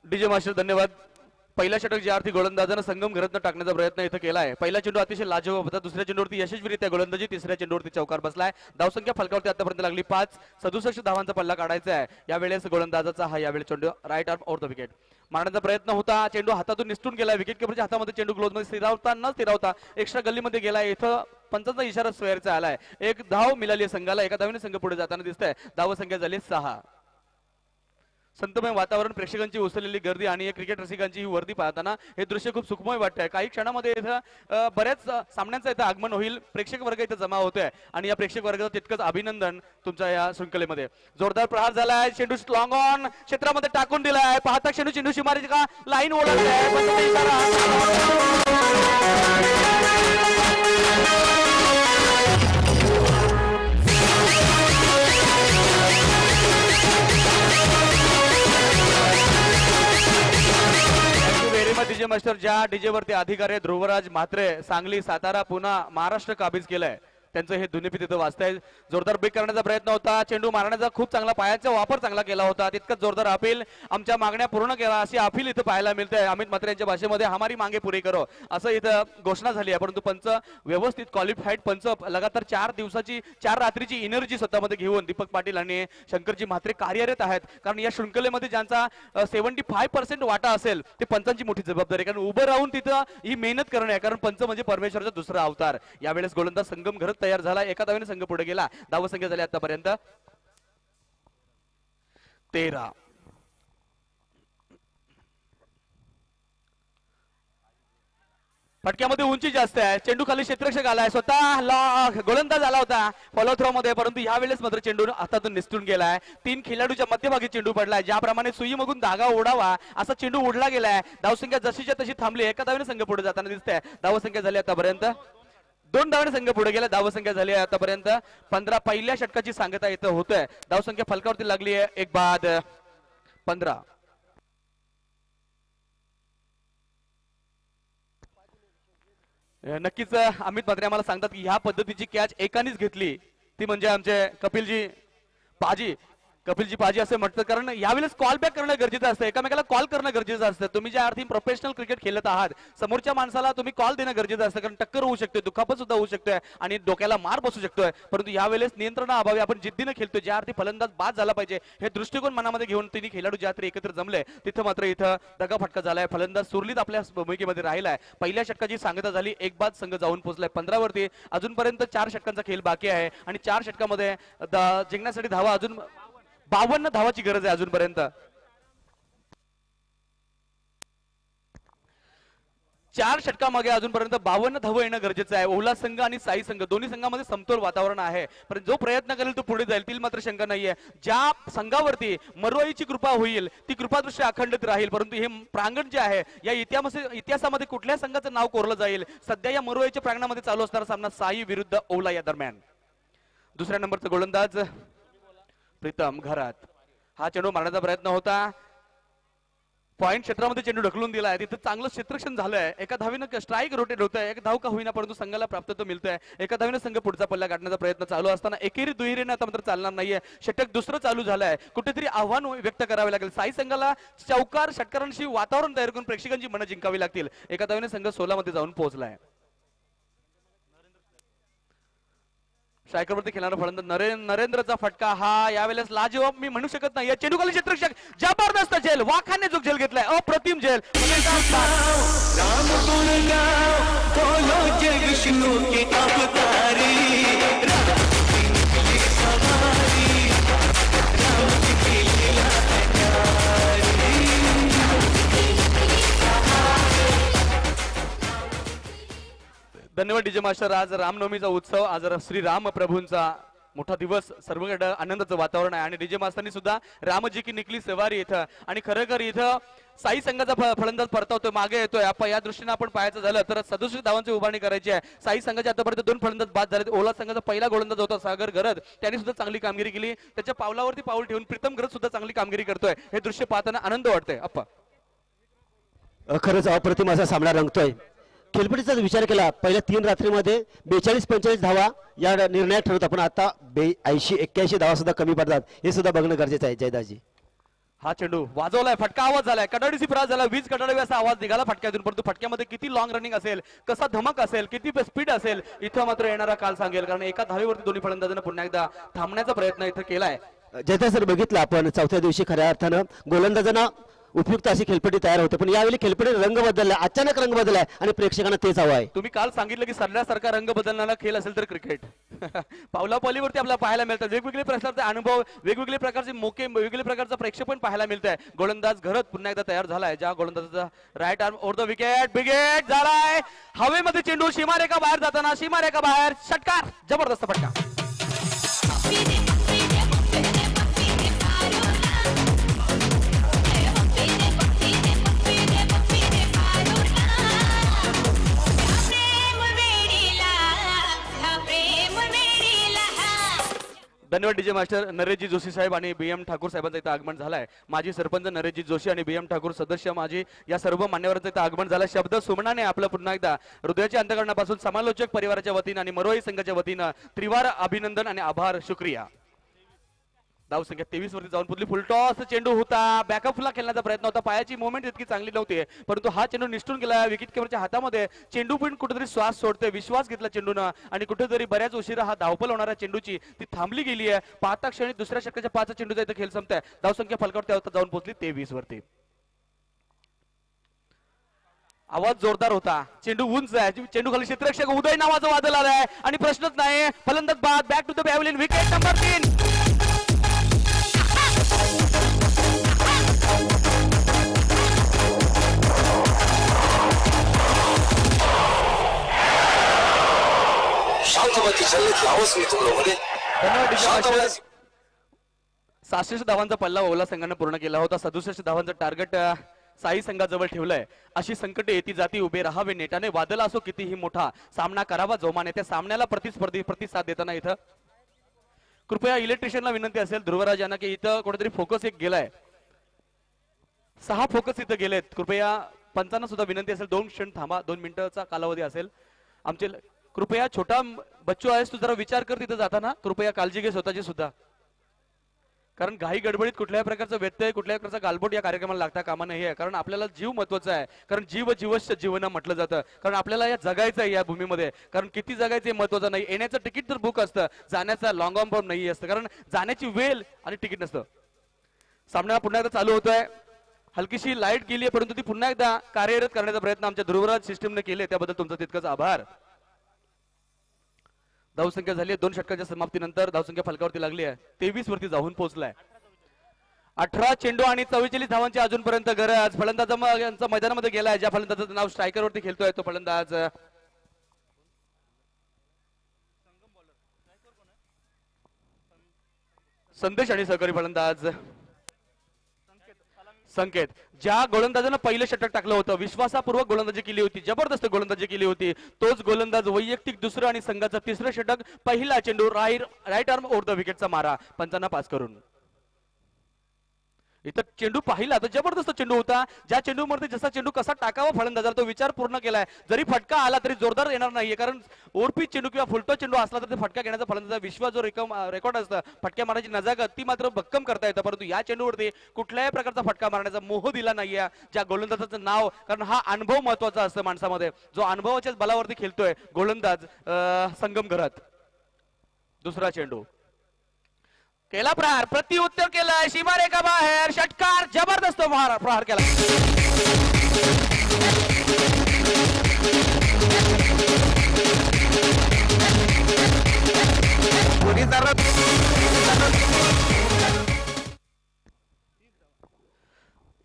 Speaker 1: डीजे मास्टर धन्यवाद. पहिला षटक ज्या अर्थी गोलंदाजानं संगम घरातनं टाकण्याचा प्रयत्न इथं केलाय. पहिला चेंडू अतिशय लाजवाब होता. दुसऱ्या चेंडूवरती यशस्वीरित्या गोलंदाजी, तिसऱ्या चेंडूवरती चौकार बसलाय. धावसंख्या फलकावरती आतापर्यंत लागली 5. 67 धावांचा पल्ला काढायचा आहे यावेळेस गोलंदाजाचा. हा यावेळेस चेंडू right arm over the wicket मारण्याचा प्रयत्न होता. चेंडू हातातून निसटून गेला. विकेट किपरच्या हातामध्ये चेंडू क्लोज मध्ये स्थिरावता एक्स्ट्रा गल्लीमध्ये गेलाय. इथं पंचांचा इशारा स्क्वेअरचा आलाय. एक धाव मिळाली संघाला. एका धावेने संघ पुढे जाताना दिसतंय. धावसंख्या झाली 6. संतमय वातावरण, प्रेक्षकांची उसळलेली गर्दी आणि क्रिकेट रसिकांची ही वर्दी पाहताना हे दृश्य खूप सुखमय वाटतंय. काही क्षणामध्ये इथं बऱ्याच सामन्यांचं इथं आगमन होईल. प्रेक्षक वर्ग इथं जमा होतोय आणि या प्रेक्षक वर्गाचं तितकंच अभिनंदन तुमच्या या शृंखलेमध्ये. जोरदार प्रहार झालाय. चेंडू लॉंग ऑन क्षेत्रामध्ये टाकून दिलाय. पाहता चेंडूची मारायची का लाईन डीजे मास्टर ज्या डीजे वरती अधिकारी ध्रुवराज म्हात्रे, सांगली, सातारा, पुणे, महाराष्ट्र काबीज केलंय त्यांचं हे ध्वनिफीत इथं वाजतंय. जोरदार ब्रेक करण्याचा प्रयत्न होता. चेंडू मारण्याचा खूप चांगला पायाचा वापर चांगला केला होता. तितकंच जोरदार अपील, आमच्या मागण्या पूर्ण केला अशी अपील इथं पाहायला मिळते. अमित म्हात्रे यांच्या भाषेमध्ये हमारी मागे पुरी करो असं इथं घोषणा झाली आहे. परंतु पंच व्यवस्थित क्वालिफाईड पंच लगातार 4 रात्रीची एनर्जी स्वतःमध्ये घेऊन दीपक पाटील आणि शंकरजी म्हात्रे कार्यरत आहेत. कारण या शृंखलेमध्ये ज्यांचा 75% वाटा असेल ते पंचांची मोठी जबाबदारी, कारण उभं राहून तिथं ही मेहनत करणं आहे. कारण पंच म्हणजे परमेश्वराचा दुसरा अवतार. यावेळेस गोलंदाज संगम घरत तयार झाला. एका धावेने संघ पुढे गेला. धावसंख्या झाली आतापर्यंत 13. फटक्यामध्ये उंची जास्त आहे. चेंडू खाली क्षेत्ररक्षक आलाय. स्वतः गोलंदाज आला होता फॉलो थ्रो मध्ये, परंतु यावेळेस मात्र चेंडू हातातून निसटून गेलाय. 3 खेळाडूच्या मध्यभागी चेंडू पडलाय. ज्याप्रमाणे सुई मगून धागा ओढावा असा चेंडू उडला गेलाय. धावसंख्या जशीच्या तशी थांबली. एका धावेने संघ पुढे जाताना दिसतंय. धावसंख्या झाली आतापर्यंत 2 धावांनी संघ पुढे गेला. धावसंख्या झाली आहे आतापर्यंत 15. पहिल्या षटकाची सांगता इथं होतोय. धावसंख्या फलकावरती लागली आहे 1 बाद 15. नक्कीच अमित म्हात्रे आम्हाला सांगतात की ह्या पद्धतीची कॅच एकानेच घेतली ती म्हणजे आमचे कपिलजी पाजी असे म्हणतात. कारण यावेळेस कॉल बॅक करणं गरजेचं असतं. एकमेकाला कॉल करणं गरजेचं असतं. तुम्ही ज्या अर्थी प्रोफेशनल क्रिकेट खेळत आहात समोरच्या माणसाला तुम्ही कॉल देणं गरजेचं असतं. कारण टक्कर होऊ शकते, दुखापत सुद्धा होऊ शकतोय आणि डोक्याला मार बसू शकतोय. परंतु यावेळेस नियंत्रणाअभावी आपण जिद्दीनं खेळतोय. ज्या अर्थी फलंदाज बाद झाला पाहिजे हे दृष्टिकोन मनामध्ये घेऊन तिन्ही खेळाडू ज्या अर्थी एकत्र जमले तिथं मात्र इथं दगाफटका झालाय. फलंदाज सुरलीत आपल्या भूमिकेमध्ये राहिलाय. पहिल्या षटकाची सांगता झाली 1 बाद संघ जाऊन पोहोचलाय 15 वरती. अजूनपर्यंत 4 षटकांचा खेळ बाकी आहे आणि 4 षटकामध्ये जिंकण्यासाठी धावा अजून 52 धावाची गरज आहे अजूनपर्यंत. 4 षटकामागे अजूनपर्यंत 52 धावा येणं गरजेचं आहे. ओहला संघ आणि साई संघ दोन्ही संघामध्ये समतोल वातावरण आहे. पण जो प्रयत्न करेल तो पुढे जाईल ती मात्र शंका नाहीये. ज्या संघावरती मरुआईची कृपा होईल ती कृपादृष्टी अखंडित राहील. परंतु हे प्रांगण जे आहे या इतिहासामध्ये कुठल्या संघाचं नाव कोरलं जाईल. सध्या या मरुआईच्या प्रांगणामध्ये चालू असणारा सामना साई विरुद्ध ओहला या दरम्यान. दुसऱ्या नंबरचा गोलंदाज प्रीतम घरात. हा चेंडू मारण्याचा प्रयत्न होता. पॉइंट क्षेत्रामध्ये चेंडू ढकलून दिलाय. तिथं चांगलं क्षेत्ररक्षण झालंय. एका धावेनं स्ट्राईक रोटेट होतंय. एक धाव का होईना परंतु संघाला प्राप्त मिळतोय. एका धावेनं संघ पुढचा पल्ला गाठण्याचा प्रयत्न चालू असताना एकेरी दुहेरीने आता मात्र चालणार नाहीये. षटक दुसरं चालू झालंय. कुठेतरी आव्हान व्यक्त करावे लागेल. साई संघाला चौकार षटकारांशी वातावरण तयार करून प्रेक्षकांची मनं जिंकावी लागतील. एका धावेने संघ 16 मध्ये जाऊन पोहोचलाय. स्ट्रायकरवरती खेळणारा फलंदाज नरेंद्रचा फटका हा यावेळेस लाजवाब मी म्हणू शकत नाही. चेंडू खाली क्षेत्ररक्षक जबरदस्त झेल, वाखाने जो झेल घेतलाय, अप्रतिम झेल. धन्यवाद डीजे मास्टर. आज रामनवमीचा उत्सव, आज श्री राम प्रभूंचा मोठा दिवस, सर्वकडे आनंदाचं वातावरण आहे आणि डीजे मास्टरनी सुद्धा रामजी की निकली सवारी इथं आणि खरं इथं साई संघाचा फलंदाज परतावतोय, मागे येतोय. आपण या दृष्टीने आपण पाहायचं झालं तर 67 धावांची उभारणी करायची आहे. साई संघाचे आतापर्यंत 2 फलंदाज बाद झाले. ओला संघाचा पहिला गोलंदाज होता सागर गरद, त्यांनी सुद्धा चांगली कामगिरी केली. त्याच्या पावलावरती पाऊल ठेवून प्रीतम गरद सुद्धा चांगली कामगिरी करतोय. हे दृश्य पाहताना आनंद वाटतोय. अप्पा
Speaker 5: खरंच अप्रतिम असा सामना रंगतोय. खेळपट्टीचा विचार केला पहिल्या 3 रात्रीमध्ये 42-45 धावा या निर्णयात ठरवतात, पण आता 80-81 धावा सुद्धा कमी पडतात. हे सुद्धा बघणं गरजेचं आहे जयदासजी.
Speaker 1: हा चेंडू वाजवलाय, फटका आवाज झालाय, कडाडीची फिरा झाला, वीज कडाडावी असा आवाज निघाला फटक्यातून, परंतु फटक्यामध्ये किती लॉंग रनिंग असेल, कसा धमक असेल, किती स्पीड असेल इथं मात्र येणारा काल सांगेल. कारण एका धावेवरती दोन्ही फलंदाजांना पुन्हा एकदा थांबण्याचा प्रयत्न इथं केलाय.
Speaker 5: जयता सर, बघितलं आपण चौथ्या दिवशी खऱ्या अर्थानं गोलंदाजांना उपयुक्त अशी खेळपट्टी तयार होते, पण यावेळी खेळपट्टी रंग बदलला, अचानक रंग बदललाय आणि प्रेक्षकांना तेच हवं आहे.
Speaker 1: तुम्ही काल सांगितलं की सरल्यासारखा रंग बदलणारा खेळ असेल तर क्रिकेट. पावलापावलीवरती आपल्याला पाहायला मिळतात वेगवेगळे प्रकारचे अनुभव, वेगवेगळे प्रकारचे मोके, वेगवेगळे प्रकारचं प्रेक्षेपण पाहायला मिळत आहे. गोलंदाज घरात पुन्हा एकदा तयार झालाय, ज्या गोलंदाजाचा right arm over the wicket, बिगेट झालाय हवेमध्ये, चेंडू सीमारेखा बाहेर जाताना, सीमारेखा बाहेर, षटकार, जबरदस्त फटका. धन्यवाद डीजे मास्टर नरेशजी जोशी साहेब आणि बीएम ठाकूर साहेबांचं इथं आगमन झालंय. माजी सरपंच नरेशजी जोशी आणि बीएम ठाकूर सदस्य माजी या सर्व मान्यवरांचं इथं आगमन झालं. शब्द सुमनाने आपलं पुन्हा एकदा हृदयाच्या अंतःकरणापासून समालोचक परिवाराच्या वतीनं आणि मरोई संघाच्या वतीनं त्रिवार अभिनंदन आणि आभार, शुक्रिया. धाव संख्या 23 वरती जाऊन पुढली फुलटॉस चेंडू होता, बॅकअपला खेळण्याचा प्रयत्न होता, पायाची मुवमेंट इतकी चांगली नव्हती, परंतु हा चेंडू निष्ठून गेला विकेट किपरच्या हातामध्ये. चेंडू पण कुठेतरी श्वास सोडते, विश्वास घेतला चेंडूनं आणि कुठेतरी बऱ्याच उशिरा हा धावपल होणाऱ्या चेंडूची ती थांबली गेली आहे. पाहता क्षणी दुसऱ्या षटकाच्या 5 चेंडूचा इथं खेळ संपताय. धाव संख्या फलकावरती जाऊन पोहोचली 23 वरती. आवाज जोरदार होता, चेंडू उंच आहे, चेंडू खाली क्षेत्ररक्षक उदय नावाचा वादळ आलाय आणि प्रश्नच नाही, फलंदाज बाद, back to the pavilion, wicket number 3.
Speaker 4: शांतवती चलत आवाज मी तुमच्यामध्ये
Speaker 1: 66 धावांचा पल्ला ओला संघाने पूर्ण केला होता. 67 धावांचं टार्गेट साई संघाजवळ ठेवलंय. अशी संकटे येती जाती, उभे राहावे नेटाने, वादळ असो कितीही मोठा, सामना करावा जोमाने. त्या सामन्याला प्रतिसाद देताना इथं कृपया इलेक्ट्रिशियनला विनंती असेल ध्रुवराज यांना की इथं कुठेतरी फोकस एक गेलाय, 6 फोकस इथं गेलेत. कृपया पंचांना सुद्धा विनंती असेल 2 क्षण थांबा, 2 मिनिटाचा कालावधी असेल. आमचे कृपया छोटा बच्चू आहेस तू, जरा विचार कर तिथं जाताना, कृपया काळजी घे स्वतःची सुद्धा, कारण घाई गडबडीत कुठल्याही प्रकारचा व्यत्यय, कुठल्याही प्रकारचा गालबोट या कार्यक्रमाला लागता कामा नाही आहे. कारण आपल्याला जीव महत्वाचा आहे, कारण जीव जीवस्य जीवन म्हटलं जातं. कारण आपल्याला या जगायचं आहे या भूमीमध्ये, कारण किती जगायचं हे महत्वाचं नाही. येण्याचं तिकीट तर बुक असतं, जाण्याचा लॉंग ऑन बॉम्ब नाही असतं, कारण जाण्याची वेळ आणि तिकीट नसतं. सामना पुन्हा एकदा चालू होतोय, हलकीशी लाईट गेली आहे परंतु ती पुन्हा एकदा कार्यरत करण्याचा प्रयत्न आमच्या ध्रुवराज सिस्टीमने केले, त्याबद्दल तुमचा तितकाच आभार. धावसंख्या झाली 2 षटकाच्या समाप्तीनंतर, धावसंख्या फलकावरती लागली आहे, 23 वरती जाऊन पोहोचलाय. 18 चेंडू आणि 44 धावांची अजूनपर्यंत गरज. फलंदाजांचा मैदानामध्ये गेलाय, ज्या फलंदाजाचं नाव स्ट्रायकर वरती खेळतोय तो फलंदाज संदेश आणि सहकारी फलंदाज संकेत. ज्या गोलंदाजानं पहिलं षटक टाकलं होतं, विश्वासापूर्वक गोलंदाजी केली होती, जबरदस्त गोलंदाजी केली होती, तोच गोलंदाज वैयक्तिक दुसरं आणि संघाचं 3रं षटक, पहिला चेंडू राईट आर्म ओव्हर द विकेटचा मारा, पंचांना पास करून. इथं चेंडू पाहिला तर जबरदस्त चेंडू होता, ज्या चेंडूमध्ये जसा चेंडू कसा टाकावा फलंदाजाला तो विचार पूर्ण केलाय. जरी फटका आला तरी जोरदार येणार नाहीये, कारण ओरपी चेंडू किंवा फुलटो चेंडू असला तर ते फटका घेण्याचा फलंदाजा विश्वास जो रेकॉर्ड असतं, फटक्या मारण्याची नजाकत ती मात्र भक्कम करता येतं. परंतु या चेंडूवरती कुठल्याही प्रकारचा फटका मारण्याचा मोह दिला नाहीये ज्या गोलंदाजाचं नाव, कारण हा अनुभव महत्वाचा असतो माणसामध्ये, जो अनुभवाच्याच बलावरती खेळतोय गोलंदाज संगम घरात. दुसरा चेंडू केला प्रहार, प्रत्युत्तर केलं, सीमारेखा बाहेर, षटकार, जबरदस्त प्रहार केला.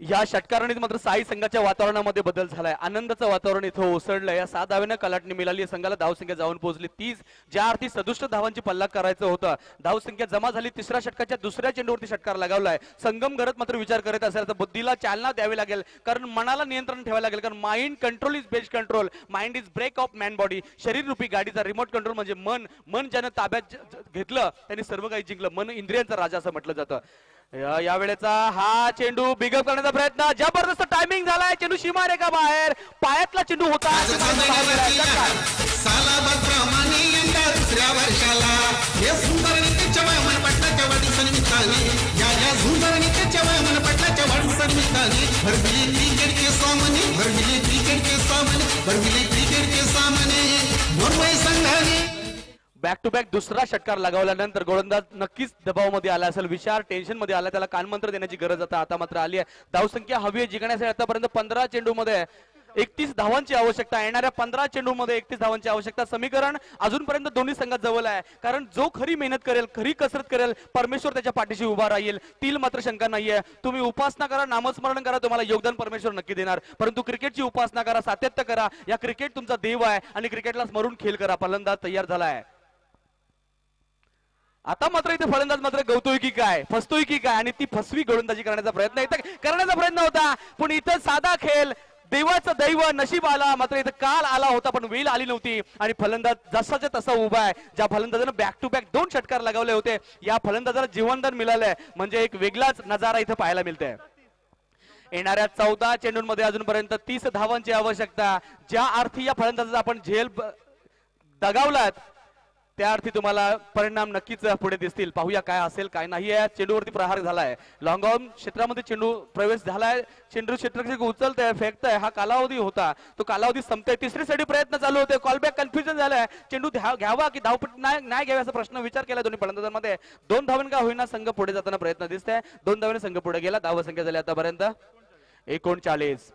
Speaker 1: या षटकाराने मात्र साई संघाच्या वातावरणामध्ये बदल झालाय, आनंदाचं वातावरण इथं ओसरलंय. या 6 धाव्यानं कलाटणी मिळाली, संघाला धावसंख्या जाऊन पोहोचली 30, ज्या अर्थी 67 धावांची पल्ला करायचं होतं. धावसंख्या जमा झाली, 3ऱ्या षटकाच्या 2ऱ्या चेंडूवरती षटकार लगावलाय. संगम घरात मात्र विचार करत असेल तर बुद्धीला चालना द्यावी लागेल, कारण मनाला नियंत्रण ठेवायला लागेल, कारण mind control is best control, mind is brake of man body. शरीर रूपी गाडीचा रिमोट कंट्रोल म्हणजे मन ज्यानं ताब्यात घेतलं त्यांनी सर्व काही जिंकलं. मन इंद्रियांचा राजा असं म्हटलं जातं. या वेळेचा हा चेंडू बिगअप करण्याचा प्रयत्न, जबरदस्त टायमिंग झालाय, चेंडू सीमारेखा बाहेर, पायातला चेंडू होता.
Speaker 6: या संघाने भरविले क्रिकेट के सामने, भरविले क्रिकेट के सामने, भरविले क्रिकेट के सामने नॉर्वे संघाने
Speaker 1: बॅक टू बॅक दुसरा षटकार लगावल्यानंतर गोलंदाज नक्कीच दबावामध्ये आला असेल, विचार टेन्शन मध्ये आला, त्याला कानमंत्र देण्याची गरज आता मात्र आली आहे. धावसंख्या हवी आहे जिंकण्यासाठी. आतापर्यंत 15 चेंडूमध्ये 31 धावांची आवश्यकता. येणाऱ्या 15 चेंडूमध्ये 31 धावांची आवश्यकता. समीकरण अजूनपर्यंत दोन्ही संघात जवळ आहे, कारण जो खरी मेहनत करेल, खरी कसरत करेल, परमेश्वर त्याच्या पाठीशी उभा राहील. तील मात्र शंका नाहीये. तुम्ही उपासना करा, नामस्मरण करा, तुम्हाला योगदान परमेश्वर नक्की देणार. परंतु क्रिकेटची उपासना करा, सातत्य करा. या क्रिकेट तुमचा देव आहे आणि क्रिकेटला स्मरून खेळ करा. फलंदाज तयार झालाय. आता मात्र इथे फलंदाज मात्र गवतोय की काय, फसतोय की काय, आणि ती फसवी गोलंदाजी करण्याचा प्रयत्न होता. पण इथं साधा खेळ, देवाचं दैव, नशीब आला. मात्र इथं काल आला होता पण वेळ आली नव्हती आणि फलंदाज जसाच्या तसा उभा आहे. ज्या फलंदाजानं बॅक टू बॅक 2 षटकार लगावले होते, या फलंदाजाला जीवनदान मिळालंय. म्हणजे एक वेगळाच नजारा इथं पाहायला मिळतोय. येणाऱ्या 14 चेंडूंमध्ये अजूनपर्यंत 30 धावांची आवश्यकता. ज्या अर्थी या फलंदाजाचा आपण झेल दगावलात, त्या अर्थी तुम्हाला परिणाम नक्कीच पुढे दिसतील. पाहूया काय असेल काय नाही. चेंडूवरती प्रहार झालाय, लॉंग ऑन क्षेत्रामध्ये चेंडू प्रवेश झालाय. चेंडू क्षेत्र उचलतंय, फेकतंय. हा कालावधी होता, तो कालावधी संपतोय. तिसरीसाठी प्रयत्न चालू होते. कॉलबॅक कन्फ्युजन झालाय. चेंडू घ्यावा की धावपट नाही घ्यावा असा प्रश्न विचार केला दोन्ही फलंदाजांमध्ये. 2 धावांनी का होईना संघ पुढे जाताना प्रयत्न दिसतंय. 2 धावांनी संघ पुढे गेला. धावसंख्या झाली आतापर्यंत 39.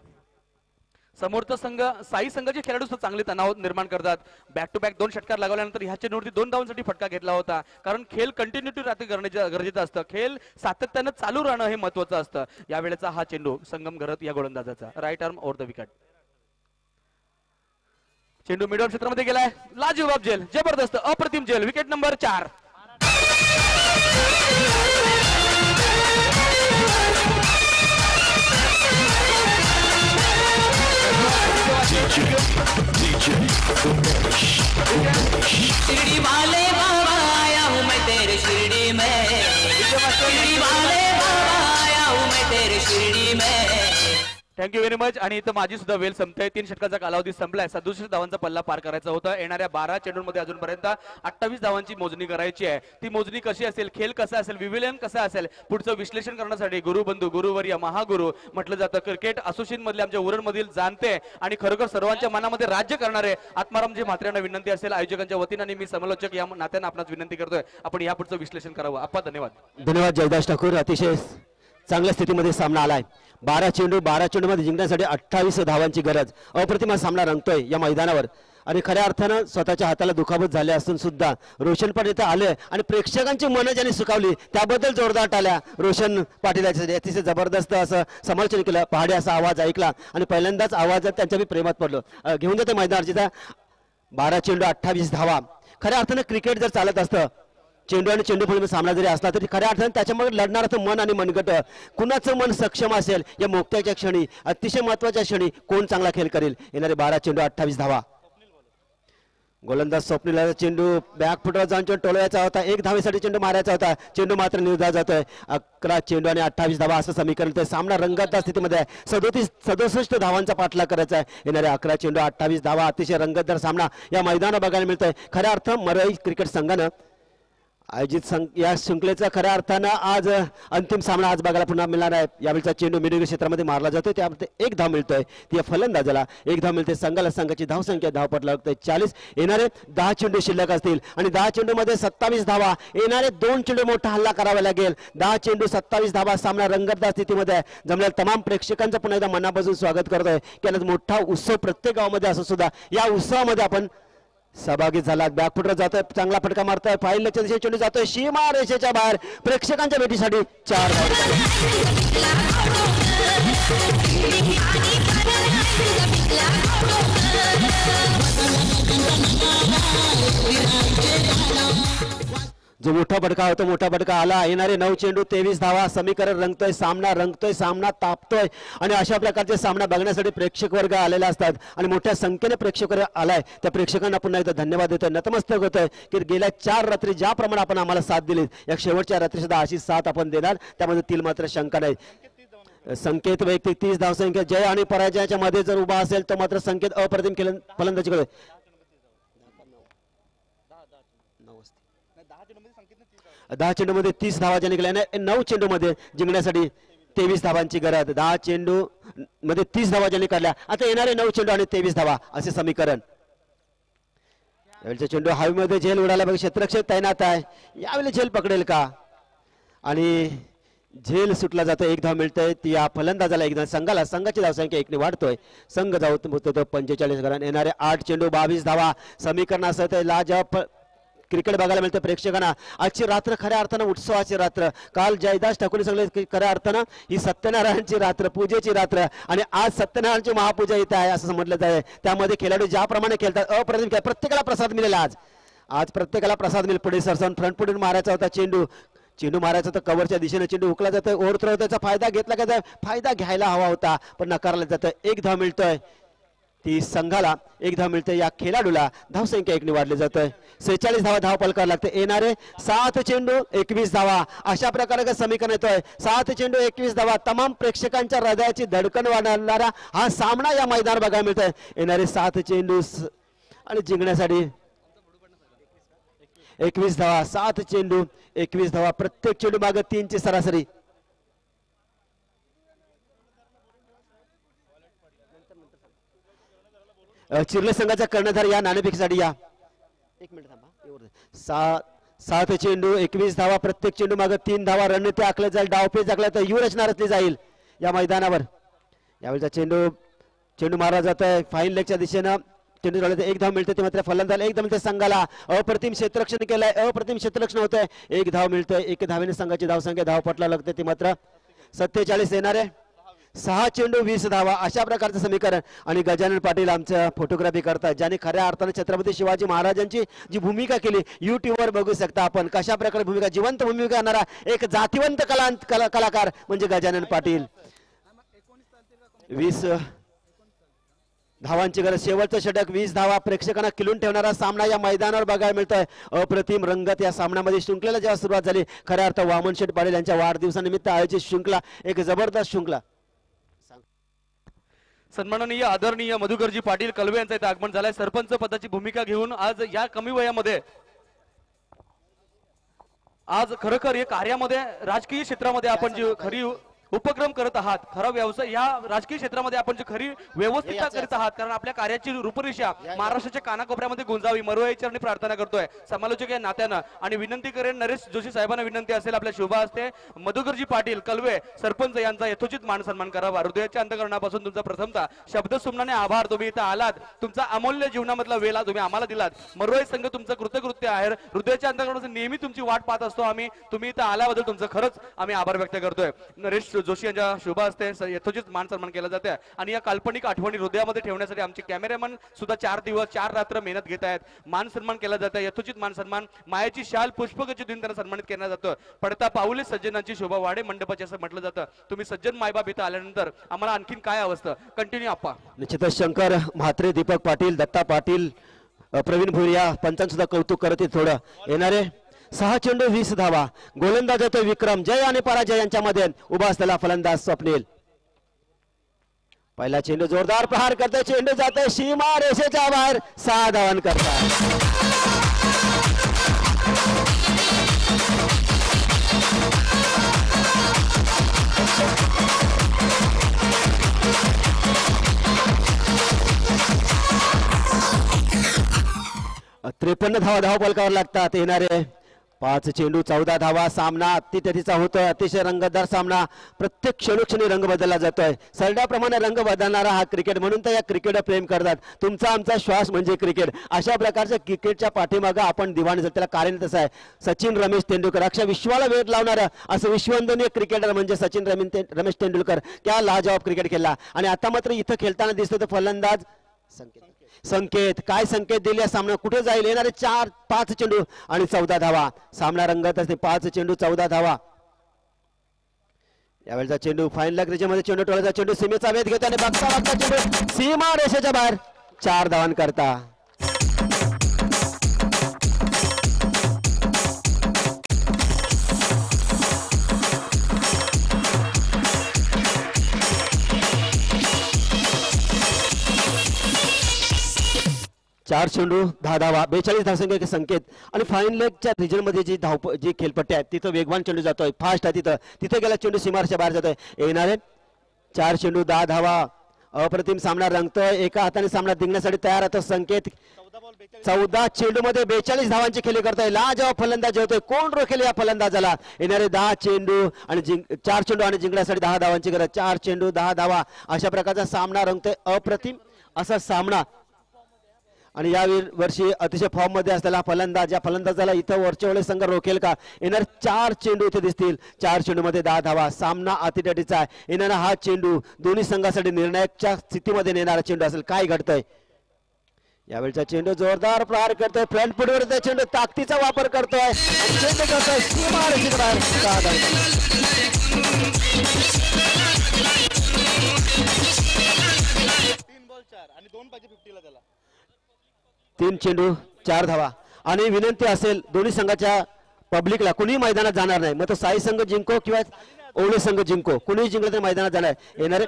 Speaker 1: समोरचा संघ साई संघाचे खेळाडू चांगले तणाव निर्माण करतात. बॅक टू बॅक 2 षटकार लागवल्यानंतर ह्या चेंडूवरती 2 धावांसाठी फटका घेतला होता. कारण खेळ कंटिन्युटी राहते गरजेचं असतं. खेळ सातत्यानं चालू राहणं हे महत्वाचं असतं. यावेळेचा हा चेंडू संगम घरत या गोलंदाजाचा right arm over the wicket. चेंडू मिड ऑफ क्षेत्रामध्ये गेलाय. लाजवाब झेल, जबरदस्त अप्रतिम झेल. Wicket number 4.
Speaker 2: शिरडी वाले बाबा आया हूँ मैं तेरे शिरडी में, शिरडी वाले बाबा आया हूँ मैं तेरे शिरडी में.
Speaker 1: Thank you very much. आणि इथं माझी सुद्धा वेळ संपते. 3 षटकाचा कालावधी संपलाय. 67 धावांचा पल्ला पार करायचा होता. येणाऱ्या 12 चेंडूंमध्ये अजूनपर्यंत 28 धावांची मोजणी करायची आहे. ती मोजणी कशी असेल, खेळ कसा असेल, विविलियन कसं असेल, पुढचं विश्लेषण करण्यासाठी गुरुबंधू, गुरुवर्य, महागुरु म्हटलं जातं. क्रिकेट असोसिएशन मधले आमच्या उरण मधील जाणते आणि खरोखर सर्वांच्या मनामध्ये राज्य करणारे आत्मारामजी म्हात्रेंना विनंती असेल, आयोजकांच्या वतीने आणि मी समालोचक या नात्यानं आपणास विनंती करतोय, आपण यापुढचं विश्लेषण करावं. आप्पा धन्यवाद.
Speaker 5: धन्यवाद जयदास ठाकूर. अतिशय चांगल्या स्थितीमध्ये सामना आलाय. 12 चेंडूमध्ये जिंकण्यासाठी 28 धावांची गरज. अप्रतिम सामना रंगतोय या मैदानावर आणि खऱ्या अर्थानं स्वतःच्या हाताला दुखापत झाले असून सुद्धा रोशन पाटील इथे आले आणि प्रेक्षकांची मनं ज्यांनी सुकावली त्याबद्दल जोरदार टाळ्या रोशन पाटील अतिशय जबरदस्त असं समालोचन केलं. पहाडे असा आवाज ऐकला आणि पहिल्यांदाच आवाजात त्यांच्या बी प्रेमात पडलो. घेऊन जाते मैदानावरची 12 चेंडू 28 धावा. खऱ्या अर्थानं क्रिकेट जर चालत असतं, चेंडू आणि चेंडू सामना जरी असला तरी खऱ्या अर्थाने त्याच्यामध्ये लढणारं मन आणि मनगट कुणाचं मन सक्षम असेल या मोक्त्याच्या क्षणी, अतिशय महत्वाच्या क्षणी कोण चांगला खेळ करेल. येणारे 12 चेंडू 28 धावा. गोलंदाज स्वप्नील चेंडू बॅक फुटवर जाऊन चेंडू टोलवायचा होता. 1 धावेसाठी चेंडू मारायचा होता. चेंडू मात्र निर्धार जातोय. 11 चेंडू आणि 28 धावा असं समीकरण. ते सामना रंगतदार स्थितीमध्ये आहे. 67 धावांचा पाठलाग करायचा आहे. येणारे 11 चेंडू 28 धावा. अतिशय रंगतदार सामना या मैदानावर बघायला मिळतोय. खऱ्या अर्थानं मरई क्रिकेट संघानं आयोजित या शृंखलेचा खऱ्या अर्थानं आज अंतिम सामना आज बघायला पुन्हा मिळणार आहे. यावेळेचा चेंडू मिडविकेट क्षेत्रामध्ये मारला जातोय. त्यामध्ये 1 धाव मिळतोय. ती फलंदाजाला 1 धाव मिळते. संघाला संघाची धावसंख्या धावपट लागतोय 40. येणारे 10 चेंडू शिल्लक असतील आणि 10 चेंडूमध्ये 27 धावा. येणारे 2 चेंडू मोठा हल्ला करावा लागेल. 10 चेंडू 27 धावा. सामना रंगतदार स्थितीमध्ये आहे. जमलेल्या तमाम प्रेक्षकांचं पुन्हा एकदा मनापासून स्वागत करतोय की आज मोठा उत्सव प्रत्येक गावामध्ये असं सुद्धा या उत्सवामध्ये आपण सहभागी झाला. बॅकफुटर जातोय, चांगला फटका मारतोय. फाईल लक्ष चेंडू जातोय सीमा रेषेच्या बाहेर. प्रेक्षकांच्या भेटीसाठी 4 जो मोठा फटका होता, मोठा फटका आला. येणारे 9 चेंडू 23 धावा. समीकरण रंगतोय, सामना तापतोय आणि अशा प्रकारचे सामना बघण्यासाठी प्रेक्षक वर्ग आलेला असतात आणि मोठ्या संख्येने प्रेक्षक वर्ग आलाय. त्या प्रेक्षकांना पुन्हा एकदा धन्यवाद देतोय, नतमस्तक होतोय की गेल्या 4 रात्री ज्याप्रमाणे आपण आम्हाला साथ दिली, या शेवटच्या रात्री सुद्धा अशी साथ आपण देणार, त्यामध्ये तील मात्र शंका नाही. संकेत वैयक्तिक 30 धावसंख्या. जय आणि पराजयाच्या मध्ये जर उभा असेल तो मात्र संकेत अप्रतिम फलंदाजी करतोय. 10 चेंडूमध्ये 30 धावा ज्या निघाल्या. 9 चेंडूमध्ये जिंकण्यासाठी 23 धावांची गरज. 10 चेंडू मध्ये 30 धावा ज्यांनी काढल्या. आता येणारे 9 चेंडू आणि 23 धावा असे समीकरण. यावेळेचा चेंडू हवेमध्ये झेल उडाला बघ. क्षेत्ररक्षक तैनात आहे. यावेळी झेल पकडेल का आणि झेल सुटला जातो. 1 धाव मिळतोय ती या फलंदाजाला. एकदा संघाला संघाची धावसंख्या 1 ने वाढतोय. संघ जाऊ तो 45 रन. येणारे 8 चेंडू 22 धावा समीकरण असत. लाजवाब क्रिकेट बघायला मिळतं प्रेक्षकांना. आजची रात्र खऱ्या अर्थानं उत्सवाची रात्र. काल जयदास ठाकूर सांगले खऱ्या अर्थानं ही सत्यनारायणची रात्र, पूजेची रात्र आणि आज सत्यनारायणची महापूजा इथे आहे असं म्हटलं जाते. त्यामध्ये खेळाडू ज्याप्रमाणे खेळतात अप्रतिम खेळ. प्रत्येकाला प्रसाद मिळेल आज प्रत्येकाला प्रसाद मिळेल. पुढे सरसवून फ्रंट पुढून मारायचा होता चेंडू मारायचा तर कव्हरच्या दिशेने चेंडू हुकला जातोय. ओव्हरथ्रो त्याचा फायदा घेतला का? फायदा घ्यायला हवा होता पण नकारला जातोय. 1 धाव मिळतोय ती संघाला. 1 धाव मिळते या खेळाडूला. धावसंख्या 1 ने वाढली जातोय. 46 धावा धाव पलकावं लागते. येणारे 7 चेंडू 21 धावा अशा प्रकारे समीकरण येतोय. 7 चेंडू 21 धावा. तमाम प्रेक्षकांच्या हृदयाची धडकन वाढवणारा हा सामना या मैदान बघायला मिळतोय. येणारे 7 चेंडू आणि जिंकण्यासाठी 21 धावा. 7 चेंडू 21 धावा. प्रत्येक चेंडू मागे 3 ची सरासरी. चिरले संघाचा कर्णधार या नाणेफेकीसाठी या. 1 मिनिट थांबा. 7 चेंडू 21 धावा. प्रत्येक चेंडू मागे 3 धावा. रणनीती आखले जाईल. डावपेच आखला तर यू रचना रचली जाईल या मैदानावर. यावेळेचा चेंडू मारला जात आहे फाईन लेगच्या दिशेनं. चेंडू झाला 1 धाव मिळते. ते मात्र फलंदाज 1 धाव मिळते संघाला. अप्रतिम क्षेत्ररक्षण केलंय. अप्रतिम क्षेत्ररक्षण होतंय. 1 धाव मिळतोय. 1 धावेने संघाची धावसंख्या धावपटला लागते. ती मात्र 47. येणारे 6 चेंडू 20 धावा अशा प्रकारचं समीकरण. आणि गजानन पाटील आमच्या फोटोग्राफी करतात ज्याने खऱ्या अर्थाने छत्रपती शिवाजी महाराजांची जी भूमिका केली युट्यूबवर बघू शकता आपण. कशा प्रकारे भूमिका जिवंत भूमिका करणारा एक जातिवंत कलाकार म्हणजे गजानन पाटील. 20 धावांची गरज. शेवटचं षटक 20 धावा. प्रेक्षकांना खिलून ठेवणारा सामना या मैदानावर बघायला मिळतोय. अप्रतिम रंगत या सामन्यामध्ये. शृंखलेला जेव्हा सुरुवात झाली खऱ्या अर्थ वामन शेठ पाटील यांच्या वाढदिवसानिमित्त आयोजित शृंखला एक जबरदस्त शृंखला.
Speaker 1: सन्माननीय आदरणीय मधुकरजी पाटील कलवे यांचं इथे आगमन झालंय. सरपंच पदाची भूमिका घेऊन आज या कमी वयामध्ये आज खरोखर या कार्यामध्ये राजकीय क्षेत्रामध्ये आपण जी खरी उपक्रम करत आहात, खरा व्यवसाय या राजकीय क्षेत्रामध्ये आपण जी खरी व्यवस्थितता करीत आहात, कारण आपल्या कार्याची रूपरेषा महाराष्ट्राच्या कानाकोपऱ्यामध्ये गुंजावी मरोई चरणी प्रार्थना करतोय समालोचक या नात्यानं. आणि विनंती करेन नरेश जोशी साहेबांना विनंती असेल आपल्या शुभ हस्ते मधुकरजी पाटील कलवे सरपंच यांचा यथोचित मान सन्मान करावा. हृदयाच्या अंतःकरणापासून तुमचा प्रथमतः शब्द सुमनाने आभार. तुम्ही इथं आलात, तुमचा अमूल्य जीवनामधला वेळ तुम्ही आम्हाला दिलात. मरोई संघ तुमचं कृतकृत्य आहे. हृदयाच्या अंतःकरणापासून नेहमी तुमची वाट पाहत असतो आम्ही. तुम्ही इथं आल्याबद्दल तुमचं खरंच आम्ही आभार व्यक्त करतोय. नरेश जोशी यांच्या शुभ हस्ते यथोचित मान सन्मान केला जाते. आणि या काल्पनिक आठवणी हृदयामध्ये ठेवण्यासाठी आमचे कॅमेरामन सुद्धा 4 दिवस 4 रात्र मेहनत घेत आहेत. मान सन्मान केला जात आहे. यथोचित मान सन्मान मायाची शाल पुष्पगच्छ देऊन त्यांना सन्मानित केला जातो. पडता पाऊले सज्जनांची शोभा वाढे मंडपाची असं म्हटलं जातं. तुम्ही सज्जन मायबाप इथं आल्यानंतर आम्हाला आणखीन काय अवस्था. कंटिन्यू आप्पा.
Speaker 5: निश्चितच शंकर म्हात्रे, दीपक पाटील, दत्ता पाटील, प्रवीण भुरिया पंचांचं सुद्धा कौतुक करत थोडं. येणारे 6 चेंडू 20 धावा. गोलंदाज होतो विक्रम. जय आणि पराजय यांच्यामध्ये उभा असलेला फलंदाज स्वप्नील. पहिला चेंडू जोरदार प्रहार करतोय. चेंडू जातोय सीमा रेषेच्या बाहेर. 6 धावांन करतात. त्रेपन्न धावा धाव पलकावर लागतात. येणारे 5 चेंडू 14 धावा. सामना अतिथीचा होतोय. अतिशय रंगतदार सामना. प्रत्येक क्षणोक्षणी रंग बदलला जातोय. सरड्याप्रमाणे रंग बदलणारा हा क्रिकेट. म्हणून तर या क्रिकेटला प्रेम करतात. तुमचा आमचा श्वास म्हणजे क्रिकेट. अशा प्रकारच्या क्रिकेटच्या पाठीमागं आपण दिवाणी झालो. त्याला कारण तसं आहे. सचिन रमेश तेंडुलकर अक्षर विश्वाला वेध लावणारं असं विश्ववंदनीय क्रिकेटर म्हणजे सचिन रमेश तेंडुलकर. त्या लाजवाब क्रिकेट खेळला. आणि आता मात्र इथं खेळताना दिसतो तो फलंदाज संकेत. काय संकेत दिले सामना कुठे जाईल. येणारे 5 चेंडू आणि 14 धावा. सामना रंगत असते. 5 चेंडू 14 धावा. यावेळेचा चेंडू फाईन लेग रेषेमध्ये चेंडू टोळाचा चेंडू सीमेचा वेध घेतो आणि बघता चेंडू सीमा रेषेच्या बाहेर. 4 धावांन करता. 4 चेंडू 10 धावा 42 धावसंख्या संकेत आणि फाईन लेगच्या रिजन मध्ये जी खेळपट्टी आहे तिथं वेगवान चेंडू जातोय फास्ट आहे तिथे गेला चेंडू सीमारेषेच्या बाहेर जातोय येणारे 4 चेंडू 10 धावा अप्रतिम सामना रंगतोय एका हाताने सामना जिंकण्यासाठी तयार होतो संकेत 14 चेंडू मध्ये 42 धावांची खेळी करतोय लाजवाब फलंदाज होतोय कोण रोखेल या फलंदाजाला येणारे 10 चेंडू आणि 4 चेंडू आणि जिंकण्यासाठी 10 धावांची गरज 4 चेंडू 10 धावा अशा प्रकारचा सामना रंगतोय अप्रतिम असा सामना आणि या वर्षी अतिशय फॉर्म मध्ये असलेला फलंदाज या फलंदाजाला इथं वरच्या वेळेस संघ रोखेल का येणार 4 चेंडू इथे दिसतील 4 चेंडू मध्ये 10 धावा सामना अतिटटीचा आहे येणारा हा चेंडू दोन्ही संघासाठी निर्णायकच्या स्थितीमध्ये नेणारा चेंडू असेल काय घडतंय यावेळचा चेंडू जोरदार प्रहार करतोय फ्रंट फुटवर चेंडू ताकदीचा वापर करतोय आणि चेंडू करतोय सीमारेषेच्या बाहेर 3 चेंडू 4 धावा आणि विनंती असेल दोन्ही संघाच्या पब्लिकला कुणी मैदानात जाणार नाही मग तो साई संघ जिंको किंवा ओवळे संघ जिंको कुणी जिंकलं तर मैदानात जाणार येणारे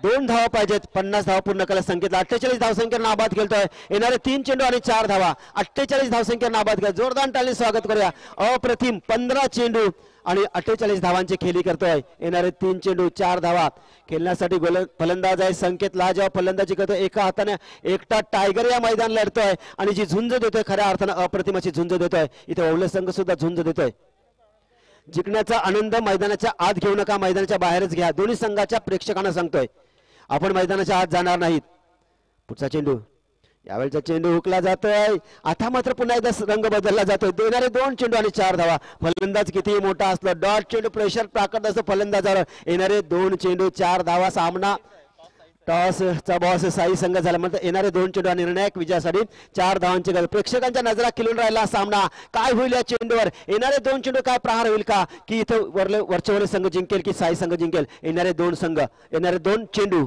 Speaker 5: 2 धावा पाहिजेत 50 धावा पूर्ण करायला संकेतला 48 धावसंख्या नाबाद खेळतोय येणारे 3 चेंडू आणि 4 धावा 48 धावसंख्या नाबाद खेळ जोरदार टाळी स्वागत करूया अप्रतिम 15 चेंडू आणि 48 धावांची खेळी करतोय येणारे 3 चेंडू 4 धावा खेळण्यासाठी फलंदाज आहे संकेत लाजवाब फलंदाजी करतोय एका हाताने एकटा टायगर या मैदान लढतोय आणि जी झुंज देतोय खऱ्या अर्थानं अप्रतिम अशी झुंज देतोय इथे ओवळे संघ सुद्धा झुंज देतोय जिंकण्याचा आनंद मैदानाच्या आत घेऊ नका मैदानाच्या बाहेरच घ्या दोन्ही संघाच्या प्रेक्षकांना सांगतोय आपण मैदानाच्या आत जाणार नाहीत पुढचा चेंडू यावेळचा चेंडू हुकला जातोय आता मात्र पुन्हा एकदा रंग बदलला जातोय येणारे 2 चेंडू आणि 4 धावा फलंदाज कितीही मोठा असला डॉट चेंडू प्रेशर टाकत असतो फलंदाजावर येणारे 2 चेंडू 4 धावा सामना टॉसचा बॉस साई संघ झाला म्हणतात येणारे 2 चेंडू आणि निर्णायक विजयासाठी 4 धावांची गरज प्रेक्षकांच्या नजरा खिलून राहिला सामना काय होईल या चेंडूवर येणारे 2 चेंडू काय प्रहार होईल का की इथं वरचे संघ जिंकेल की साई संघ जिंकेल येणारे 2 संघ येणारे 2 चेंडू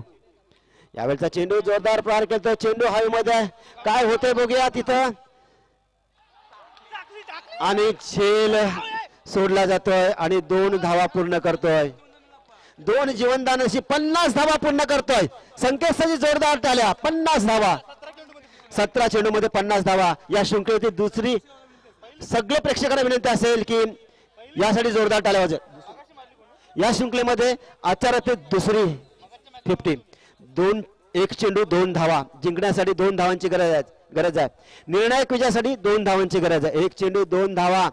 Speaker 5: यावेळचा चेंडू जोरदार प्रहार केलतोय चेंडू हवेमध्ये काय होते बघूया तिथं आणि झेल सोडला जातोय आणि 2 धावा पूर्ण करतोय 2 जीवनदानाशी 50 धावा पूर्ण करतोय संकेतसाठी जोरदार टाळ्या 50 धावा 17 चेंडू मध्ये 50 धावा या शृंखलेतील दुसरी सगळे प्रेक्षकांना विनंती असेल की यासाठी जोरदार टाळ्या वाजवा या शृंखलेमध्ये आचारातील दुसरी 50 1 चेंडू 2 धावा जिंकण्यासाठी 2 धावांची गरज आहे निर्णायक विजयासाठी 2 धावांची गरज आहे 1 चेंडू 2 धावा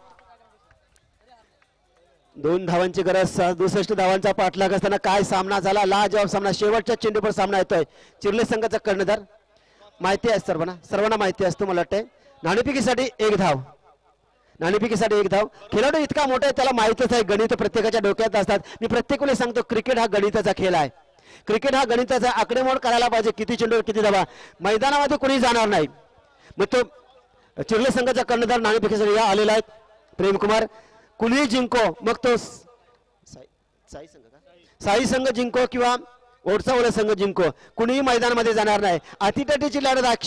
Speaker 5: 2 धावांची गरज 67 धावांचा पाठलाग असताना काय सामना झाला लाजवाब सामना शेवटच्या चेंडूवर सामना येतोय चिर्ले संघाचा कर्णधार माहिती आहे सर्वांना माहिती असतो मला वाटतंय नाणेफेकीसाठी 1 धाव नाणेफेकीसाठी 1 धाव खेळाडू इतका मोठा आहे त्याला माहितच आहे गणित प्रत्येकाच्या डोक्यात असतात मी प्रत्येक वेळेस सांगतो क्रिकेट हा गणिताचा खेळ आहे क्रिकेट हा गणिताचा आकडेमोड करायला पाहिजे किती चेंडूवर किती धावा मैदानामध्ये कोणी जाणार नाही मग तो चिर्ले संघाचा कर्णधार नाणेफेकीसाठी या आलेला आहे प्रेमकुमार कुणी जिंको मग तो साई संघ जिंको किंवा ओढसावळे संघ जिंको कुणीही मैदानामध्ये जाणार नाही अतिटटीची लढत आहे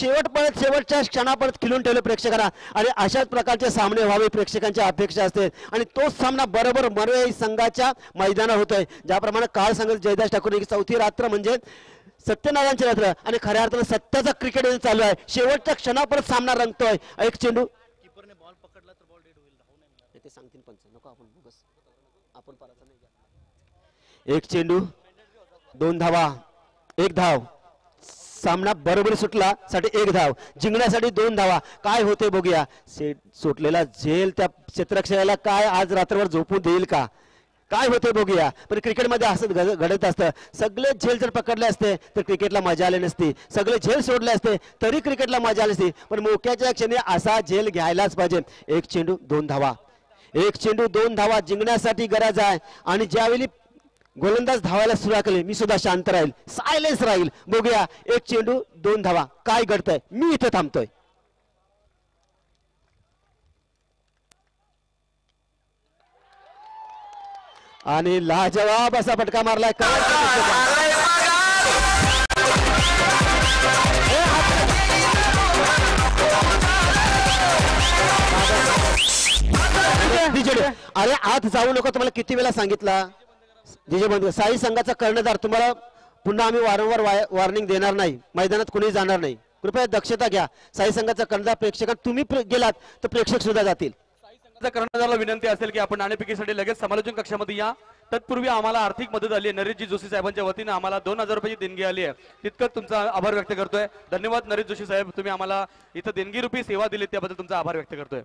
Speaker 5: शेवटच्या क्षणापर्यंत खिलून ठेवले प्रेक्षकांना आणि अशाच प्रकारचे सामने व्हावे प्रेक्षकांची अपेक्षा असते आणि तोच सामना बरोबर मरे संघाच्या मैदानात होतोय ज्याप्रमाणे काल सांगत जयदास ठाकूर चौथी रात्र म्हणजे सत्यनारायणची रात्र आणि खऱ्या अर्थानं सत्याचा क्रिकेट चालू आहे शेवटच्या क्षणापर्यंत सामना रंगतोय 1 चेंडू कीपरने बॉल पकडला तर बॉल डेड होईल ते सांगतील पंच नको आपण बोगस आपण पराचा नाही 1 चेंडू 2 धावा 1 धाव सामना बरोबर सुटला साठी 1 धाव जिंकण्यासाठी 2 धावा काय होते बघूया सुटलेला झेल त्या क्षेत्ररक्षकाला काय आज रात्रभर झोपून देईल का काय होते बघूया पण क्रिकेटमध्ये असं घडत असतं सगळे झेल जर पकडले असते तर क्रिकेटला मजा आली नसती सगळे झेल सोडले असते तरी क्रिकेटला मजा आली नसती पण मोक्याच्या क्षणी असा झेल घ्यायलाच पाहिजे 1 चेंडू 2 धावा 1 चेंडू 2 धावा जिंकण्यासाठी गरज आहे आणि ज्यावेळी गोलंदाज धावायला सुरुवात केली मी सुद्धा शांत राहील सायलेन्स राहील बघूया 1 चेंडू 2 धावा काय घडतंय मी इथे थांबतोय आणि लाजवाब असा फटका मारलाय अरे आत जाऊ नको तुम्हाला किती वेळा सांगितला डीजे बंद साई संघाचा कर्णधार तुम्हाला पुन्हा आम्ही वारंवार वॉर्निंग देणार नाही मैदानात कुणी जाणार नाही कृपया दक्षता घ्या. साई संघाचा कर्णधार प्रेक्षकात तुम्ही गेलात तर प्रेक्षक सुद्धा जातील.
Speaker 1: कर्णधाराला विनंती असेल की आपण नाणेफेकीसाठी लगेच समालोचन कक्षामध्ये या. तत्पूर्वी आम्हाला आर्थिक मदत आली आहे. नरेशजी जोशी साहेबांच्या वतीनं आम्हाला 2000 रुपयाची देणगी आली आहे. तितकंच तुमचा आभार व्यक्त करतोय. धन्यवाद नरेश जोशी साहेब, तुम्ही आम्हाला इथं देणगी रूपी सेवा दिली त्याबद्दल तुमचा आभार व्यक्त करतोय.